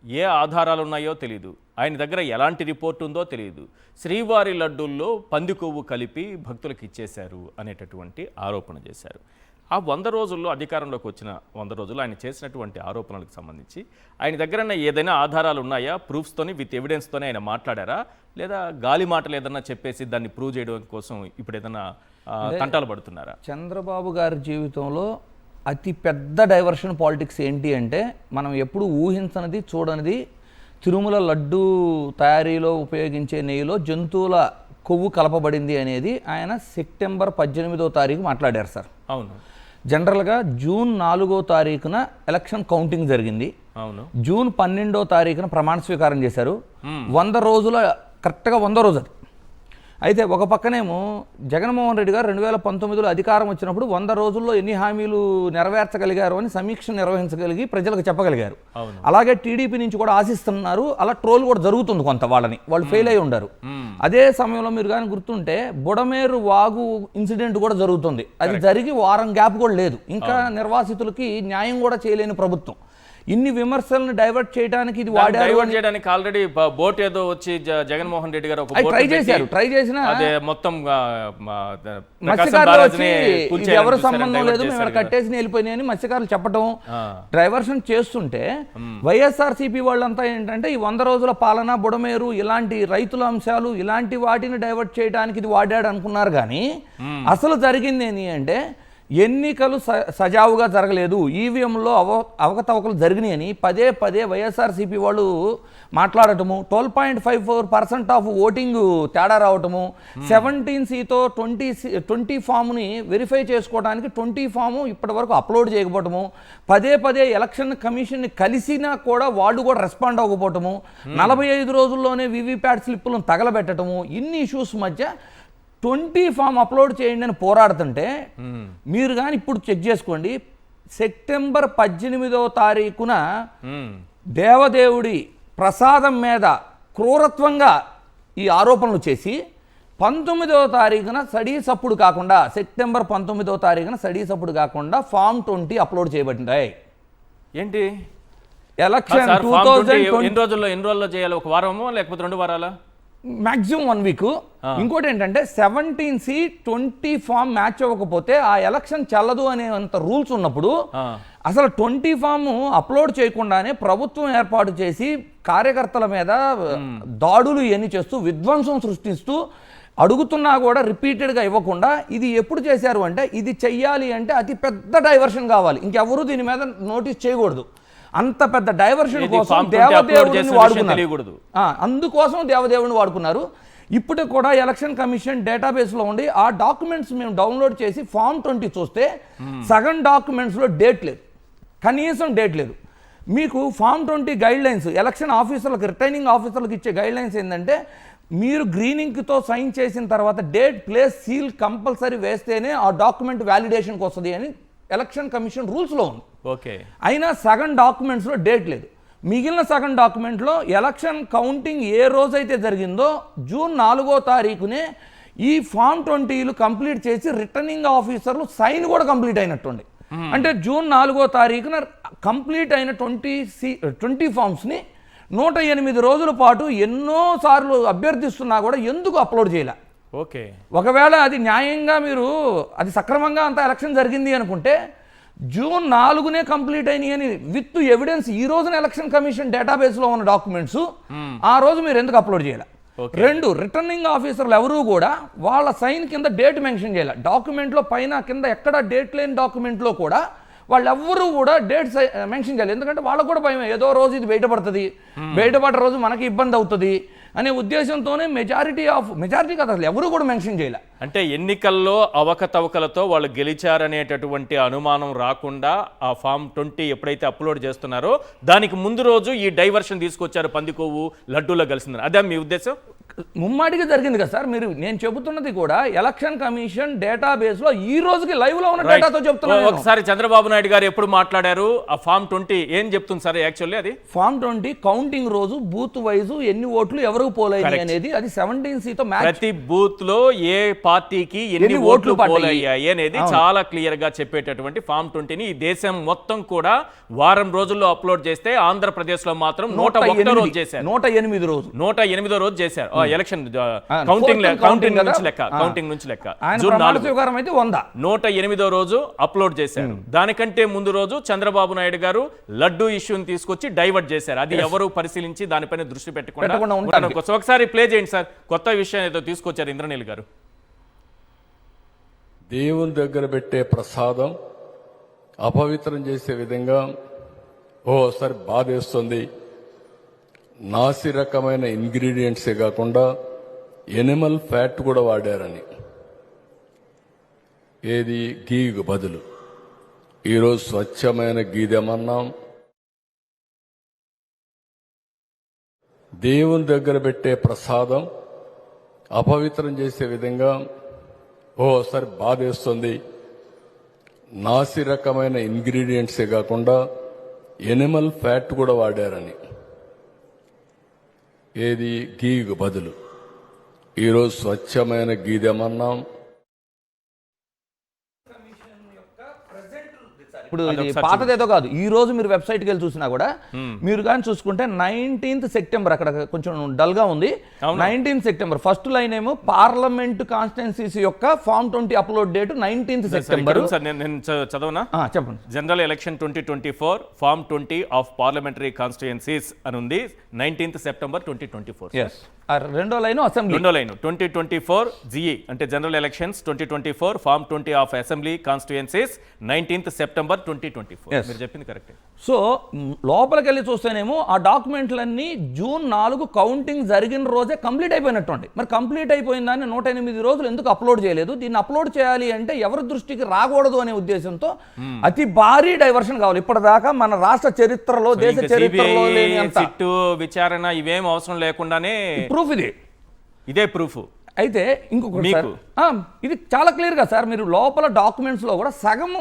ఏ ఆధారాలు ఉన్నాయో తెలియదు, ఆయన దగ్గర ఎలాంటి రిపోర్ట్ ఉందో తెలియదు, శ్రీవారి లడ్డూల్లో పంది కొవ్వు కలిపి భక్తులకు ఇచ్చేశారు అనేటటువంటి ఆరోపణ చేశారు. ఆ 100 రోజుల్లో, అధికారంలోకి వచ్చిన 100 రోజుల్లో ఆయన చేసినటువంటి ఆరోపణలకు సంబంధించి ఆయన దగ్గర ఏదైనా ఆధారాలు ఉన్నాయా? ప్రూఫ్స్తోని, విత్ ఎవిడెన్స్తోనే ఆయన మాట్లాడారా, లేదా గాలి మాటలు ఏదన్నా చెప్పేసి దాన్ని ప్రూవ్ చేయడం కోసం ఇప్పుడు ఏదైనా తంటాలు పడుతున్నారా? చంద్రబాబు గారి జీవితంలో అతి పెద్ద డైవర్షన్ పాలిటిక్స్ ఏంటి అంటే, మనం ఎప్పుడు ఊహించనిది, చూడనిది తిరుమల లడ్డు తయారీలో ఉపయోగించే నెయ్యిలో జంతువుల కొవ్వు కలపబడింది అనేది ఆయన సెప్టెంబర్ 18వ తారీఖు మాట్లాడారు సార్. అవును. జనరల్గా జూన్ 4వ తారీఖున ఎలక్షన్ కౌంటింగ్ జరిగింది. అవును. జూన్ 12వ తారీఖున ప్రమాణ స్వీకారం చేశారు. 100 రోజుల కరెక్ట్గా 100 రోజు అది. అయితే ఒక పక్కనేమో జగన్మోహన్ రెడ్డి గారు 2019లో అధికారం వచ్చినప్పుడు 100 రోజుల్లో ఎన్ని హామీలు నెరవేర్చగలిగారు అని సమీక్ష నిర్వహించగలిగి ప్రజలకు చెప్పగలిగారు. అలాగే టీడీపీ నుంచి కూడా ఆశిస్తున్నారు. అలా ట్రోల్ కూడా జరుగుతుంది కొంత, వాళ్ళు ఫెయిల్ అయి ఉండారు. అదే సమయంలో మీరు కానీ గుర్తుంటే బుడమేరు వాగు ఇన్సిడెంట్ కూడా జరుగుతుంది. అది జరిగి వారం గ్యాప్ కూడా లేదు. ఇంకా నిర్వాసితులకి న్యాయం కూడా చేయలేని ప్రభుత్వం. ఇన్ని విమర్శలను డైవర్ట్ చేయడానికి ఇది వాడారు. ఆల్రెడీ బోట్ ఏదో వచ్చి జగన్మోహన్ రెడ్డి గారు ట్రై చేసిన అదే మొత్తం మత్స్యకారులు వచ్చి ఇది ఎవరు సంబంధం లేదు, మేము కట్టేసి వెళ్ళిపోయినాయని మత్స్యకారులు చెప్పడం, డైవర్షన్ చేస్తుంటే వైఎస్ఆర్సీపీ వాళ్ళంతా ఏంటంటే ఈ 100 రోజుల పాలన, బుడమేరు, ఇలాంటి రైతుల అంశాలు, ఇలాంటి వాటిని డైవర్ట్ చేయడానికి ఇది వాడాడు అనుకున్నారు. కానీ అసలు జరిగింది ఏంటి అంటే ఎన్నికలు సజావుగా జరగలేదు, ఈవీఎంలో అవకతవకలు జరిగినాయని పదే పదే వైఎస్ఆర్సీపీ వాళ్ళు మాట్లాడటము, 12.54% ఆఫ్ ఓటింగ్ తేడా రావటము, 17Cతో 20 ఫామ్ని వెరిఫై చేసుకోవడానికి 20 ఫాము ఇప్పటి వరకు అప్లోడ్ చేయకపోవటము, పదే పదే ఎలక్షన్ కమిషన్ని కలిసినా కూడా వాళ్ళు కూడా రెస్పాండ్ అవ్వకపోవటము, 45 రోజుల్లోనే వీవీప్యాట్ స్లిప్పులను తగలబెట్టడము, ఇన్ని ఇష్యూస్ మధ్య 20 ఫామ్ అప్లోడ్ చేయండి అని పోరాడుతుంటే మీరు కానీ ఇప్పుడు చెక్ చేసుకోండి, సెప్టెంబర్ 18వ తారీఖున దేవదేవుడి ప్రసాదం మీద క్రూరత్వంగా ఈ ఆరోపణలు చేసి 19వ తారీఖున సడీసప్పుడు కాకుండా, సెప్టెంబర్ 19వ తారీఖున సడీసప్పుడు కాకుండా ఫామ్ 20 అప్లోడ్ చేయబడ్డాయి. ఏంటి ఎలక్షన్ 2020 ఎన్ని రోజుల్లో చేయాలి? ఒక వారమో లేకపోతే 2 వారాలా? Maximum 1 week. ఇంకోటి ఏంటంటే 17C 20 ఫామ్ మ్యాచ్ అవ్వకపోతే ఆ ఎలక్షన్ చెల్లదు అనేంత రూల్స్ ఉన్నప్పుడు అసలు 20 ఫామ్ అప్లోడ్ చేయకుండానే ప్రభుత్వం ఏర్పాటు చేసి కార్యకర్తల మీద దాడులు ఇవన్నీ చేస్తూ విధ్వంసం సృష్టిస్తూ అడుగుతున్నా కూడా రిపీటెడ్గా ఇవ్వకుండా ఇది ఎప్పుడు చేశారు అంటే, ఇది చెయ్యాలి అంటే అతి పెద్ద డైవర్షన్ కావాలి, ఇంకెవరూ దీని మీద నోటీస్ చేయకూడదు. అంత పెద్ద డైవర్షన్ కోసం దేవదేవుడిని వాడుకున్నారు. అందుకోసం దేవదేవుడిని వాడుకున్నారు. ఇప్పుడు కూడా ఎలక్షన్ కమిషన్ డేటాబేస్లో ఉండి ఆ డాక్యుమెంట్స్ మేము డౌన్లోడ్ చేసి ఫామ్ 20 చూస్తే సగం డాక్యుమెంట్స్లో డేట్ లేదు, కనీసం డేట్ లేదు. మీకు ఫామ్ 20 గైడ్ లైన్స్ ఎలక్షన్ ఆఫీసర్లకు, రిటర్నింగ్ ఆఫీసర్లకు ఇచ్చే గైడ్ లైన్స్ ఏంటంటే, మీరు గ్రీనింగ్తో సైన్ చేసిన తర్వాత డేట్, ప్లేస్, సీల్ కంపల్సరీ వేస్తేనే ఆ డాక్యుమెంట్ వ్యాలిడేషన్కి వస్తుంది అని ఎలక్షన్ కమిషన్ రూల్స్లో ఉంది. ఓకే. అయినా సగం డాక్యుమెంట్స్లో డేట్ లేదు. మిగిలిన సగం డాక్యుమెంట్లో ఎలక్షన్ కౌంటింగ్ ఏ రోజైతే జరిగిందో జూన్ 4వ తారీఖునే ఈ ఫామ్ 20లు కంప్లీట్ చేసి రిటర్నింగ్ ఆఫీసర్లు సైన్ కూడా కంప్లీట్ అయినట్టుంది. అంటే జూన్ 4వ తారీఖున కంప్లీట్ అయిన 20 ఫామ్స్ని 108 రోజుల పాటు ఎన్నోసార్లు అభ్యర్థిస్తున్నా కూడా ఎందుకు అప్లోడ్ చేయలే? ఓకే. ఒకవేళ అది న్యాయంగా మీరు అది సక్రమంగా అంత ఎలక్షన్ జరిగింది అనుకుంటే జూన్ 4నే కంప్లీట్ అయినాయి అని విత్ ఎవిడెన్స్ ఈ రోజున ఎలక్షన్ కమిషన్ డేటాబేస్లో ఉన్న డాక్యుమెంట్స్ ఆ రోజు మీరు ఎందుకు అప్లోడ్ చేయాలి? 2, రిటర్నింగ్ ఆఫీసర్లు ఎవరూ కూడా వాళ్ళ సైన్ కింద డేట్ మెన్షన్ చేయాలి. డాక్యుమెంట్లో పైన కింద ఎక్కడ డేట్ లేని డాక్యుమెంట్లో కూడా వాళ్ళెవ్వరూ కూడా డేట్స్ మెన్షన్ చేయాలి. ఎందుకంటే వాళ్ళకు కూడా భయం, ఏదో రోజు ఇది బయటపడుతుంది, బయటపడే రోజు మనకి ఇబ్బంది అవుతుంది అనే ఉద్దేశంతోనే మెజారిటీ కదా అసలు ఎవరు కూడా మెన్షన్ చేయలే. అంటే ఎన్నికల్లో అవకతవకలతో వాళ్ళు గెలిచారనేటటువంటి అనుమానం రాకుండా ఆ ఫామ్ 20 ఎప్పుడైతే అప్లోడ్ చేస్తున్నారో దానికి ముందు రోజు ఈ డైవర్షన్ తీసుకొచ్చారు, పందికొవ్వు లడ్డూలో కలిసిందని. అదే మీ ఉద్దేశం? ముమ్మాటిగా జరిగింది కదా సార్. నేను చెబుతున్నది కూడా ఎలక్షన్ కమిషన్ డేటాబేస్లో ఈ రోజుకి లైవ్లో ఉన్న డేటాతో చెప్తున్నాను. ఒకసారి చంద్రబాబు నాయుడు గారు ఎప్పుడు మాట్లాడారు? ఆ ఫామ్ 20 ఏం చెప్తుంది సార్? యాక్చువల్లీ అది ఫామ్ 20 కౌంటింగ్ రోజు బూత్ వైజ్ ఎన్ని ఓట్లు ఎవరు పోలయ్యాయి అనేది, అది 17Cతో మ్యాచ్, ప్రతి బూత్ లో ఏ పార్టీకి ఎన్ని ఓట్లు పోలయ్యాయి అనేది చాలా క్లియర్ గా చెప్పేటటువంటి ఫామ్ 20ని ఈ దేశం మొత్తం కూడా వారం రోజుల్లో అప్లోడ్ చేస్తే ఆంధ్రప్రదేశ్ లో మాత్రం 101 రోజు చేశారు. 108వ రోజు చేశారు. ఎలక్షన్ కౌంటింగ్ నుంచి లెక్క జూన్ 108వ రోజు అప్లోడ్ చేశారు. దానికంటే ముందు రోజు చంద్రబాబు నాయుడు గారు లడ్డూ ఇష్యూని తీసుకొచ్చి డైవర్ట్ చేశారు. అది ఎవరు పరిశీలించి దానిపైన దృష్టి పెట్టకుండా ఒకసారి ప్లే చేయండి సార్. కొత్త విషయం ఏదో తీసుకొచ్చారు ఇంద్రనీల్ గారు. దేవుని దగ్గర పెట్టే ప్రసాదం అపవిత్రం చేసే విధంగా ఓసారి బాధేస్తుంది. నాసి రకమైన ఇంగ్రీడియంట్సే కాకుండా ఎనిమల్ ఫ్యాట్ కూడా వాడారని. ఏది గీకు బదులు ఈరోజు స్వచ్ఛమైన గీదెమన్నాం. దేవుని దగ్గర పెట్టే ప్రసాదం అపవిత్రం చేసే విధంగా ఓసారి బాధేస్తుంది. నాసి రకమైన ఇంగ్రీడియంట్సే కాకుండా ఎనిమల్ ఫ్యాట్ కూడా వాడారని. ఏది గీకు బదులు ఈరోజు స్వచ్ఛమైన గీదెమన్నాం. ఇప్పుడు ఇది పాతదేదో కాదు. ఈ రోజు మీరు వెబ్సైట్కి వెళ్ళి చూసినా కూడా మీరు కానీ చూసుకుంటే 19th సెప్టెంబర్ అక్కడ కొంచెం డల్ గా ఉంది. 19th సెప్టెంబర్ ఫస్ట్ లైన్ ఏమో పార్లమెంట్ కాన్స్టిట్యున్సీస్ యొక్క form 20 upload date 19th September. నేను చదవనా? చెప్పండి. General election 2024 form 20 of parliamentary constituencies అని ఉంది. 19th September 2024. రెండో లైన్ అసెంబ్లీ. రెండో లైన్ 2024 జిఈ అంటే general elections 2024 form 20 of assembly constituencies 19th September 2024. మీరు చెప్పింది కరెక్ట్. సో లోపలికి వెళ్ళి చూస్తేనేమో ఆ డాక్యుమెంట్లన్నీ June 4 కౌంటింగ్ జరిగిన రోజే కంప్లీట్ అయిపోయినట్టుండి. మరి కంప్లీట్ అయిపోయిన దాన్ని 108 రోజులు ఎందుకు అప్లోడ్ చేయలేదు? దీన్ని అప్లోడ్ చేయాలి అంటే ఎవరి దృష్టికి రాకూడదు అనే ఉద్దేశంతో అతి భారీ డైవర్షన్ కావాలి. ఇప్పటిదాకా మన రాష్ట్ర చరిత్రలో దేశ చరిత్రలో లేని అంత విచారణ ఇవేం అవసరం లేకుండానే ప్రూఫ్ ఇదే ప్రూఫ్. అయితే ఇంకొకటి ఇది చాలా క్లియర్గా సార్ మీరు లోపల డాక్యుమెంట్స్లో కూడా సగం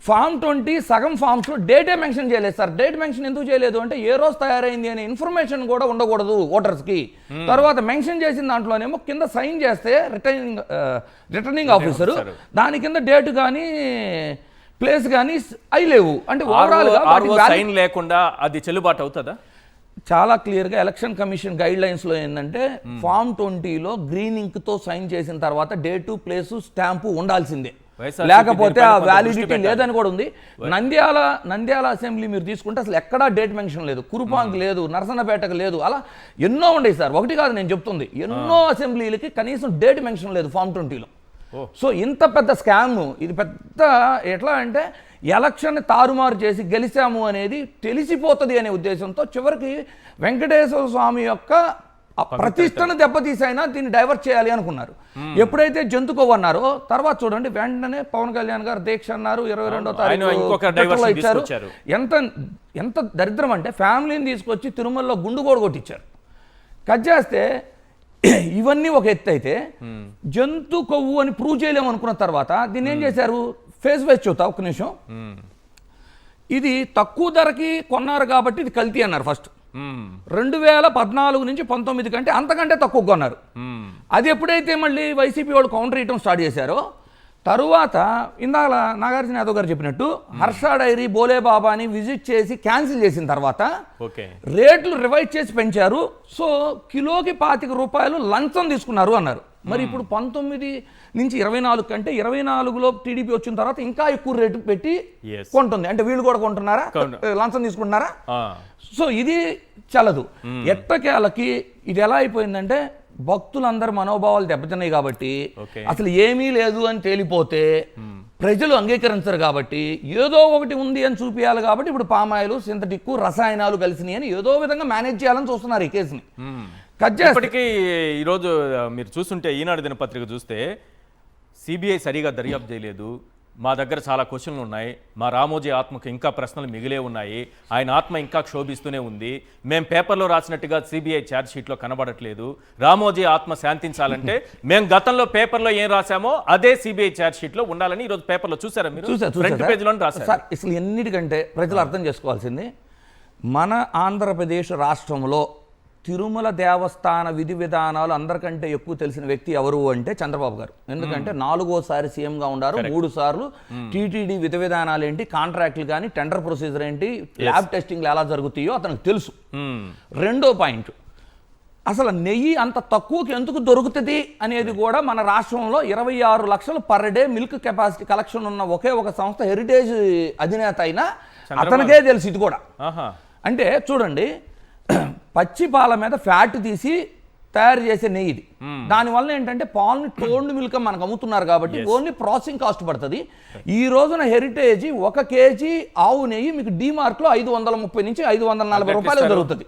ఫామ్ 20 సగం ఫామ్స్లో డేటే మెన్షన్ చేయలేదు సార్. డేట్ మెన్షన్ ఎందుకు చేయలేదు అంటే ఏ రోజు తయారైంది అనే ఇన్ఫర్మేషన్ కూడా ఉండకూడదు ఓటర్స్కి. తర్వాత మెన్షన్ చేసిన దాంట్లోనేమో కింద సైన్ చేస్తే రిటర్నింగ్ ఆఫీసరు దాని కింద డేట్ కానీ ప్లేస్ కానీ అయి లేవు. అంటే ఓవరాల్గా సైన్ లేకుండా అది చెల్లుబాటు అవుతుందా? చాలా క్లియర్గా ఎలక్షన్ కమిషన్ గైడ్ లైన్స్లో ఏంటంటే ఫామ్ 20లో గ్రీన్ ఇంక్తో సైన్ చేసిన తర్వాత డేటు ప్లేసు స్టాంపు ఉండాల్సిందే, లేకపోతే ఆ వ్యాలిడిటీ లేదని కూడా ఉంది. నంద్యాల అసెంబ్లీ మీరు తీసుకుంటే అసలు ఎక్కడా డేట్ మెన్షన్ లేదు, కురుపాంక్ లేదు, నరసన్నపేటకు లేదు, అలా ఎన్నో ఉండేవి సార్. ఒకటి కాదు నేను చెప్తుంది, ఎన్నో అసెంబ్లీలకి కనీసం డేట్ మెన్షన్ లేదు ఫామ్ 20లో. సో ఇంత పెద్ద స్కామ్ ఇది. పెద్ద ఎట్లా అంటే ఎలక్షన్ తారుమారు చేసి గెలిచాము అనేది తెలిసిపోతుంది అనే ఉద్దేశంతో చివరికి వెంకటేశ్వర స్వామి యొక్క ప్రతిష్టను దెబ్బతీసైనా దీన్ని డైవర్ట్ చేయాలి అనుకున్నారు. ఎప్పుడైతే జంతుకోవ్ అన్నారో తర్వాత చూడండి వెంటనే పవన్ కళ్యాణ్ గారు దీక్ష అన్నారు, 22వ తారీఖు ఇచ్చారు. ఎంత దరిద్రం అంటే ఫ్యామిలీని తీసుకొచ్చి తిరుమలలో గుండు కూడా కొట్టించారు. కట్ చేస్తే ఇవన్నీ ఒక ఎత్తు అయితే జంతు కొవ్వు అని ప్రూవ్ చేయలేము అనుకున్న తర్వాత దీన్ని ఏం చేశారు? ఫేస్ వైజ్ చూద్దా ఒక్క నిమిషం. ఇది తక్కువ ధరకి కొన్నారు కాబట్టి ఇది కల్తీ అన్నారు ఫస్ట్. 2014 నుంచి 19 కంటే అంతకంటే తక్కువ కొన్నారు. అది ఎప్పుడైతే మళ్ళీ వైసీపీ వాళ్ళు కౌంటర్ ఇవ్వడం స్టార్ట్ చేశారో తరువాత ఇందాక నాగార్జున యాదవ్ గారు చెప్పినట్టు హర్ష డైరీ బోలే బాబాని విజిట్ చేసి క్యాన్సిల్ చేసిన తర్వాత రేట్లు రివైజ్ చేసి పెంచారు. సో కిలోకి 25 రూపాయలు లంచం తీసుకున్నారు అన్నారు. మరి ఇప్పుడు 19 నుంచి 24 కంటే 24లో టీడీపీ వచ్చిన తర్వాత ఇంకా ఎక్కువ రేటు పెట్టి కొంటుంది. అంటే వీళ్ళు కూడా కొంటున్నారా, లంచం తీసుకుంటున్నారా? సో ఇది చల్లదు. ఎట్టకేలకి ఇది ఎలా అయిపోయిందంటే భక్తులందరి మనోభావాలు దెబ్బతిన్నాయి కాబట్టి అసలు ఏమీ లేదు అని తేలిపోతే ప్రజలు అంగీకరించరు కాబట్టి ఏదో ఒకటి ఉంది అని చూపించాలి కాబట్టి ఇప్పుడు పామాయిలు, సింథటిక్, రసాయనాలు కలిసినాయి అని ఏదో విధంగా మేనేజ్ చేయాలని చూస్తున్నారు ఈ కేసుని. ఇప్పటికీ ఈరోజు మీరు చూస్తుంటే ఈనాడు దినపత్రిక చూస్తే సిబిఐ సరిగా దర్యాప్తు చేయలేదు, మా దగ్గర చాలా క్వశ్చన్లు ఉన్నాయి, మా రామోజీ ఆత్మకు ఇంకా ప్రశ్నలు మిగిలే ఉన్నాయి, ఆయన ఆత్మ ఇంకా క్షోభిస్తూనే ఉంది, మేము పేపర్లో రాసినట్టుగా సిబిఐ ఛార్జ్ షీట్లో కనబడట్లేదు, రామోజీ ఆత్మ శాంతించాలంటే మేము గతంలో పేపర్లో ఏం రాసామో అదే సిబిఐ ఛార్జ్ షీట్లో ఉండాలని ఈరోజు పేపర్లో చూసారా మీరు? ఫ్రంట్ పేజ్లో రాశారు. అసలు ఎన్నిటికంటే ప్రజలు అర్థం చేసుకోవాల్సింది మన ఆంధ్రప్రదేశ్ రాష్ట్రంలో తిరుమల దేవస్థాన విధి విధానాలు అందరికంటే ఎక్కువ తెలిసిన వ్యక్తి ఎవరు అంటే చంద్రబాబు గారు. ఎందుకంటే 4వసారి సీఎంగా ఉన్నారు, 3 సార్లు టీటీడీ విధి విధానాలు ఏంటి, కాంట్రాక్ట్లు కానీ టెండర్ ప్రొసీజర్ ఏంటి, ల్యాబ్ టెస్టింగ్లు ఎలా జరుగుతాయో అతనికి తెలుసు. రెండో పాయింట్, అసలు నెయ్యి అంత తక్కువకి ఎందుకు దొరుకుతుంది అనేది కూడా మన రాష్ట్రంలో 26 లక్షలు per day milk capacity collection ఉన్న ఒకే ఒక సంస్థ హెరిటేజ్ అధినేత అయినా అతనికే తెలుసు ఇది కూడా. అంటే చూడండి, పచ్చి పాల మీద ఫ్యాట్ తీసి తయారు చేసే నెయ్యి ఇది. దానివల్ల ఏంటంటే పాలని టోన్డ్ మిల్క్ మనకు అమ్ముతున్నారు కాబట్టి ఓన్లీ ప్రాసెసింగ్ కాస్ట్ పడుతుంది. ఈ రోజున హెరిటేజ్ 1 కేజీ ఆవు నెయ్యి మీకు డిమార్ట్లో 530 నుంచి 540 రూపాయలు దొరుకుతుంది.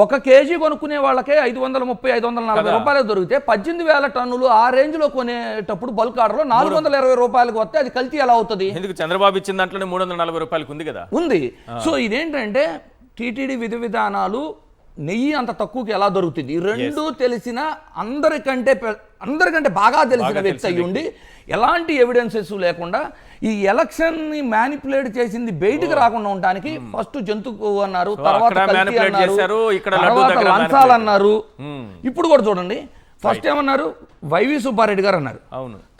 1 కేజీ కొనుక్కునే వాళ్ళకే 530, 540 రూపాయలు దొరికితే 18,000 టన్నులు ఆ రేంజ్ లో కొనేటప్పుడు బల్క్ ఆర్డర్ లో 420 రూపాయలకు వస్తే అది కల్తీ ఎలా అవుతుంది? ఎందుకు చంద్రబాబు ఇచ్చిన దాంట్లోనే 340 రూపాయలకు ఉంది కదా. ఉంది. సో ఇదేంటంటే టీటీడీ విధి విధానాలు నెయ్యి అంత తక్కువకి ఎలా దొరుకుతుంది? ఈ రెండు తెలిసిన అందరికంటే బాగా తెలిసిన వ్యక్తి అయ్యి ఉండి ఎలాంటి ఎవిడెన్సెస్ లేకుండా ఈ ఎలక్షన్ ని మ్యానిపులేట్ చేసింది బయటికి రాకుండా ఉండడానికి ఫస్ట్ జంతు కొవ్వు అన్నారు, తర్వాత కల్తీ అన్నారు, తర్వాత లంచాలు అన్నారు. ఇప్పుడు కూడా చూడండి, ఫస్ట్ ఏమన్నారు? వైవి సుబ్బారెడ్డి గారు అన్నారు,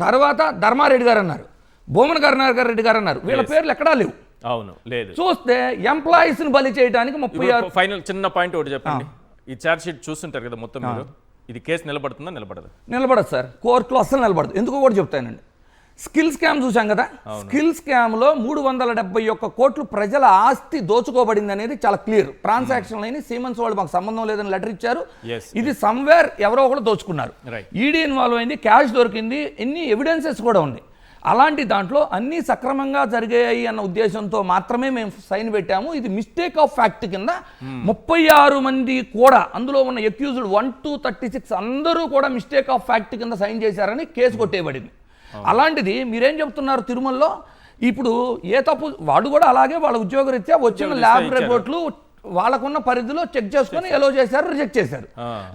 తర్వాత ధర్మారెడ్డి గారు అన్నారు, భూమన కరుణాకర్ రెడ్డి గారు అన్నారు. వీళ్ళ పేర్లు ఎక్కడా లేవు. అవును, లేదు. చూస్తే ఎంప్లాయీస్ ని బలి చేయడానికి 36. ఫైనల్ చిన్న పాయింట్ ఒకటి చెప్పండి. ఈ చార్జ్ షీట్ చూస్తుంటారు కదా మొత్తం మీరు, ఇది కేసు నిలబడుతుందా? నిలబడదు సార్, కోర్టులో అస్సలు నిలబడదు. ఎందుకు కూడా చెప్తానండి. స్కిల్ స్కామ్ చూసాం కదా, స్కిల్ స్కామ్ లో 371 కోట్లు ప్రజల ఆస్తి దోచుకోబడింది అనేది చాలా క్లియర్. ట్రాన్సాక్షన్ అయిన సీమెన్స్ వాళ్ళు మాకు సంబంధం లేదని లెటర్ ఇచ్చారు. ఇది సమ్వేర్ ఎవరో ఒకరు దోచుకున్నారు. ఈడీ ఇన్వాల్వ్ అయింది, క్యాష్ దొరికింది, ఎన్ని ఎవిడెన్సెస్ కూడా ఉన్నాయి. అలాంటి దాంట్లో అన్నీ సక్రమంగా జరిగాయి అన్న ఉద్దేశంతో మాత్రమే మేము సైన్ పెట్టాము. ఇది మిస్టేక్ ఆఫ్ ఫ్యాక్ట్ కింద 36 మంది కూడా అందులో ఉన్న అక్యూజ్డ్ 1 to 36 అందరూ కూడా మిస్టేక్ ఆఫ్ ఫ్యాక్ట్ కింద సైన్ చేశారని కేసు కొట్టేయబడింది. అలాంటిది మీరేం చెప్తున్నారు? తిరుమలలో ఇప్పుడు ఏ తప్పు వాడు కూడా అలాగే వాళ్ళ ఉద్యోగరీత్యా వచ్చిన ల్యాబ్ రిపోర్ట్లు వాళ్ళకున్న పరిధిలో చెక్ చేసుకుని ఎలో చేశారు, రిజెక్ట్ చేశారు.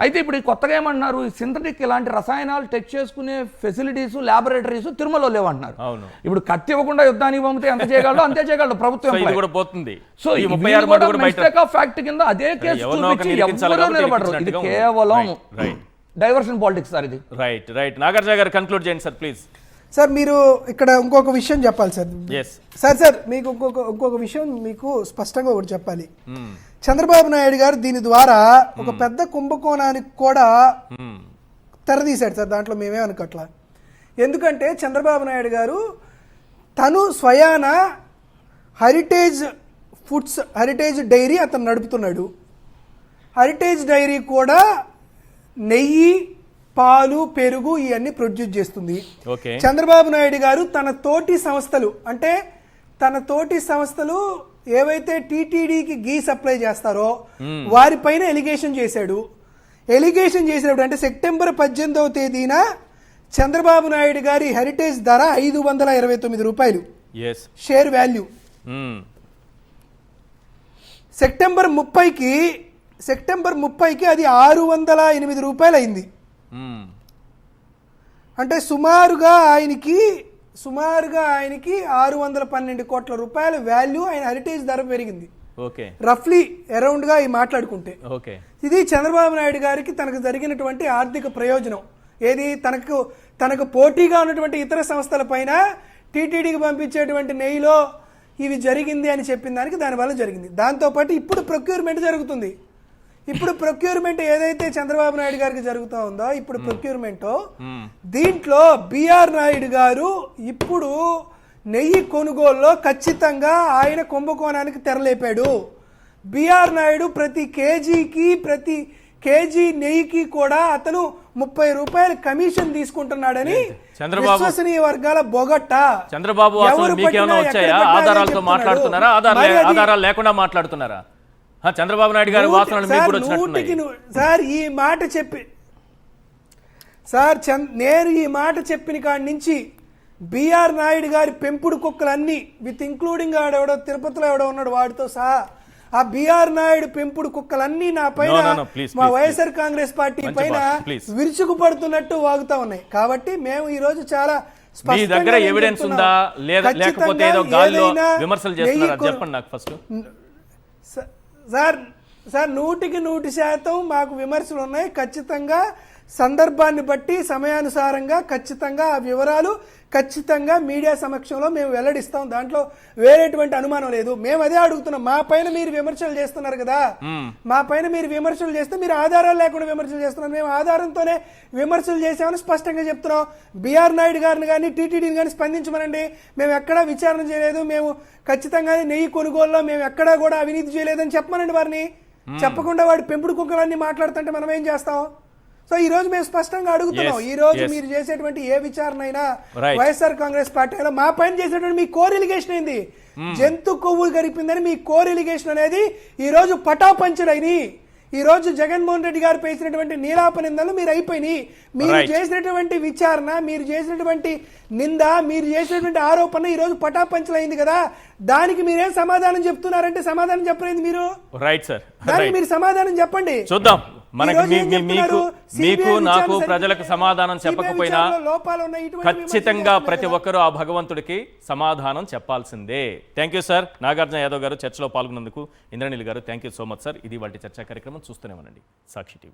అయితే ఇప్పుడు కొత్తగా ఏమంటున్నారు? సింథటిక్ ఇలాంటి రసాయనాలు టెస్ట్ చేసుకునే ఫెసిలిటీస్, ల్యాబొరేటరీస్ తిరుమలలో లేవంటున్నారు. ఇప్పుడు కత్తి ఇవ్వకుండా యుద్ధానికి పంపితే ఎంత చేయగలడు అంతే చేయగలడు ప్రభుత్వం. సో మిస్టేక్ ఆఫ్ ఫ్యాక్ట్ కింద అదే కేసు చూపించి ఎవరో నిలబడరు. ఇది కేవలం డైవర్షన్ పాలిటిక్స్ సార్ ఇది. రైట్. నాగార్జున గారు కన్క్లూడ్ చేయండి సార్ ప్లీజ్. సార్ మీరు ఇక్కడ ఇంకొక విషయం చెప్పాలి సార్. సార్ మీకు ఇంకొక విషయం మీకు స్పష్టంగా ఒకటి చెప్పాలి. చంద్రబాబు నాయుడు గారు దీని ద్వారా ఒక పెద్ద కుంభకోణానికి కూడా తెరదీశాడు సార్. దాంట్లో మేమే అనుకోట్లా. ఎందుకంటే చంద్రబాబు నాయుడు గారు తను స్వయాన హెరిటేజ్ డైరీ అతను నడుపుతున్నాడు. హెరిటేజ్ డైరీ కూడా నెయ్యి, పాలు, పెరుగు ఇవన్నీ ప్రొడ్యూస్ చేస్తుంది. చంద్రబాబు నాయుడు గారు తన తోటి సంస్థలు ఏవైతే టీటీడీకి గీ సప్లై చేస్తారో వారిపైన ఎలిగేషన్ చేసినప్పుడు అంటే సెప్టెంబర్ 18వ తేదీన చంద్రబాబు నాయుడు గారి హెరిటేజ్ ధర 529 రూపాయలు షేర్ వాల్యూ. సెప్టెంబర్ 30కి అది 608 రూపాయలు అయింది. అంటే సుమారుగా ఆయనకి 612 కోట్ల రూపాయల వాల్యూ ఆయన హెరిటేజ్ ధర పెరిగింది. రఫ్లీ అరౌండ్ గా మాట్లాడుకుంటే ఇది చంద్రబాబు నాయుడు గారికి తనకు జరిగినటువంటి ఆర్థిక ప్రయోజనం. ఏది? తనకు పోటీగా ఉన్నటువంటి ఇతర సంస్థల పైన టీటీడీకి పంపించేటువంటి నెయ్యిలో ఇవి జరిగింది అని చెప్పిన దానికి దానివల్ల జరిగింది. దాంతోపాటు ఇప్పుడు ప్రొక్యూర్మెంట్ జరుగుతుంది. ఇప్పుడు ప్రొక్యూర్మెంట్ ఏదైతే చంద్రబాబు నాయుడు గారికి జరుగుతూ ఉందో ఇప్పుడు ప్రొక్యూర్మెంట్ దీంట్లో బిఆర్ నాయుడు గారు ఇప్పుడు నెయ్యి కొనుగోలులో ఖచ్చితంగా ఆయన కుంభకోణానికి తెరలేపాడు. బిఆర్ నాయుడు ప్రతి కేజీ నెయ్యికి కూడా అతను 30 రూపాయల కమిషన్ తీసుకుంటున్నాడని విశ్వసనీయ వర్గాల బొగట్ట. చంద్రబాబు ఆధారాలతో మాట్లాడుతున్నారా, ఆధారాలు లేకుండా మాట్లాడుతున్నారా? చంద్రబాబు నాయుడు గారి వాసనలు సార్ ఈ మాట చెప్పి నేను ఈ మాట చెప్పిన కాడి నుంచి బిఆర్ నాయుడు గారి పెంపుడు కుక్కలన్నీ విత్ ఇంక్లూడింగ్ ఆడెవడో తిరుపతిలో ఎవడో ఉన్నాడు వాడితో సహా ఆ బిఆర్ నాయుడు పెంపుడు కుక్కలన్నీ నా పైన మా వైఎస్ఆర్ కాంగ్రెస్ పార్టీ పైన విరుచుకు పడుతున్నట్టు వాగుతా ఉన్నాయి. కాబట్టి మేము ఈ రోజు చాలా స్పష్టంగా ఎవిడెన్స్ ఉందా లేకపోతే ఏదో గాల్లో విమర్శలు చేస్తున్నారా చెప్పండి నాకు ఫస్ట్. సార్ 100% మాకు విమర్శలు ఉన్నాయి. ఖచ్చితంగా సందర్భాన్ని బట్టి సమయానుసారంగా ఖచ్చితంగా ఆ వివరాలు ఖచ్చితంగా మీడియా సమక్షంలో మేము వెల్లడిస్తాం. దాంట్లో వేరేటువంటి అనుమానం లేదు. మేము అదే అడుగుతున్నాం. మా పైన మీరు విమర్శలు చేస్తున్నారు కదా, మా పైన మీరు విమర్శలు చేస్తే మీరు ఆధారాలు లేకుండా విమర్శలు చేస్తున్నారు. మేము ఆధారంతోనే విమర్శలు చేసామని స్పష్టంగా చెప్తున్నాం. బిఆర్ నాయుడు గారిని కానీ టీటీడీని కానీ స్పందించమనండి. మేము ఎక్కడా విచారణ చేయలేదు, మేము ఖచ్చితంగా నెయ్యి కొనుగోలులో మేము ఎక్కడా కూడా అవినీతి చేయలేదని చెప్పమనండి వారిని. చెప్పకుండా వాడి పెంపుడు కుక్కలన్నీ మాట్లాడుతుంటే మనం ఏం చేస్తాం? సో ఈ రోజు మేము స్పష్టంగా అడుగుతున్నాం. ఈ రోజు మీరు చేసేటువంటి ఏ విచారణ అయినా వైఎస్ఆర్ కాంగ్రెస్ పార్టీలో మా పైన చేసేటువంటి మీ కోర్ ఎలిగేషన్ ఏంది? జంతు కొవ్వు గరిపిందని మీ కోర్ ఎలిగేషన్ అనేది ఈ రోజు పటాపంచడైంది. ఈ రోజు జగన్మోహన్ రెడ్డి గారు పేసినటువంటి నీలాప నిందలు మీరు అయిపోయినాయి. మీరు Right. చేసినటువంటి విచారణ, మీరు చేసినటువంటి నింద, మీరు చేసినటువంటి ఆరోపణ ఈ రోజు పటాపంచలైంది కదా, దానికి మీరేం సమాధానం చెప్తున్నారంటే సమాధానం చెప్పలేదు మీరు. రైట్ సార్, దానికి మీరు సమాధానం చెప్పండి. చూద్దాం. మనకి ఈ రోజు ఏం చెప్తున్నారు? మీకు CBI నాకు విచారణ ప్రజలకు సరిగ్గా- సమాధానం CBI చెప్పకపోయినా విచారణలో లోపాలు ఉన్నాయి, ఇటువంటి ఖచ్చితంగా విమర్శలు ప్రతి చేస్తున్నారు ఒక్కరూ ఆ భగవంతుడికి సమాధానం చెప్పాల్సిందే. Thank you sir. Nagarjuna Yadav గారు చర్చలో పాల్గొన్నందుకు. ఇంద్రనీల్ గారు thank you so much sir. ఇది వాటి చర్చా కార్యక్రమం. చూస్తూనే ఉండండి సాక్షి టీవీ.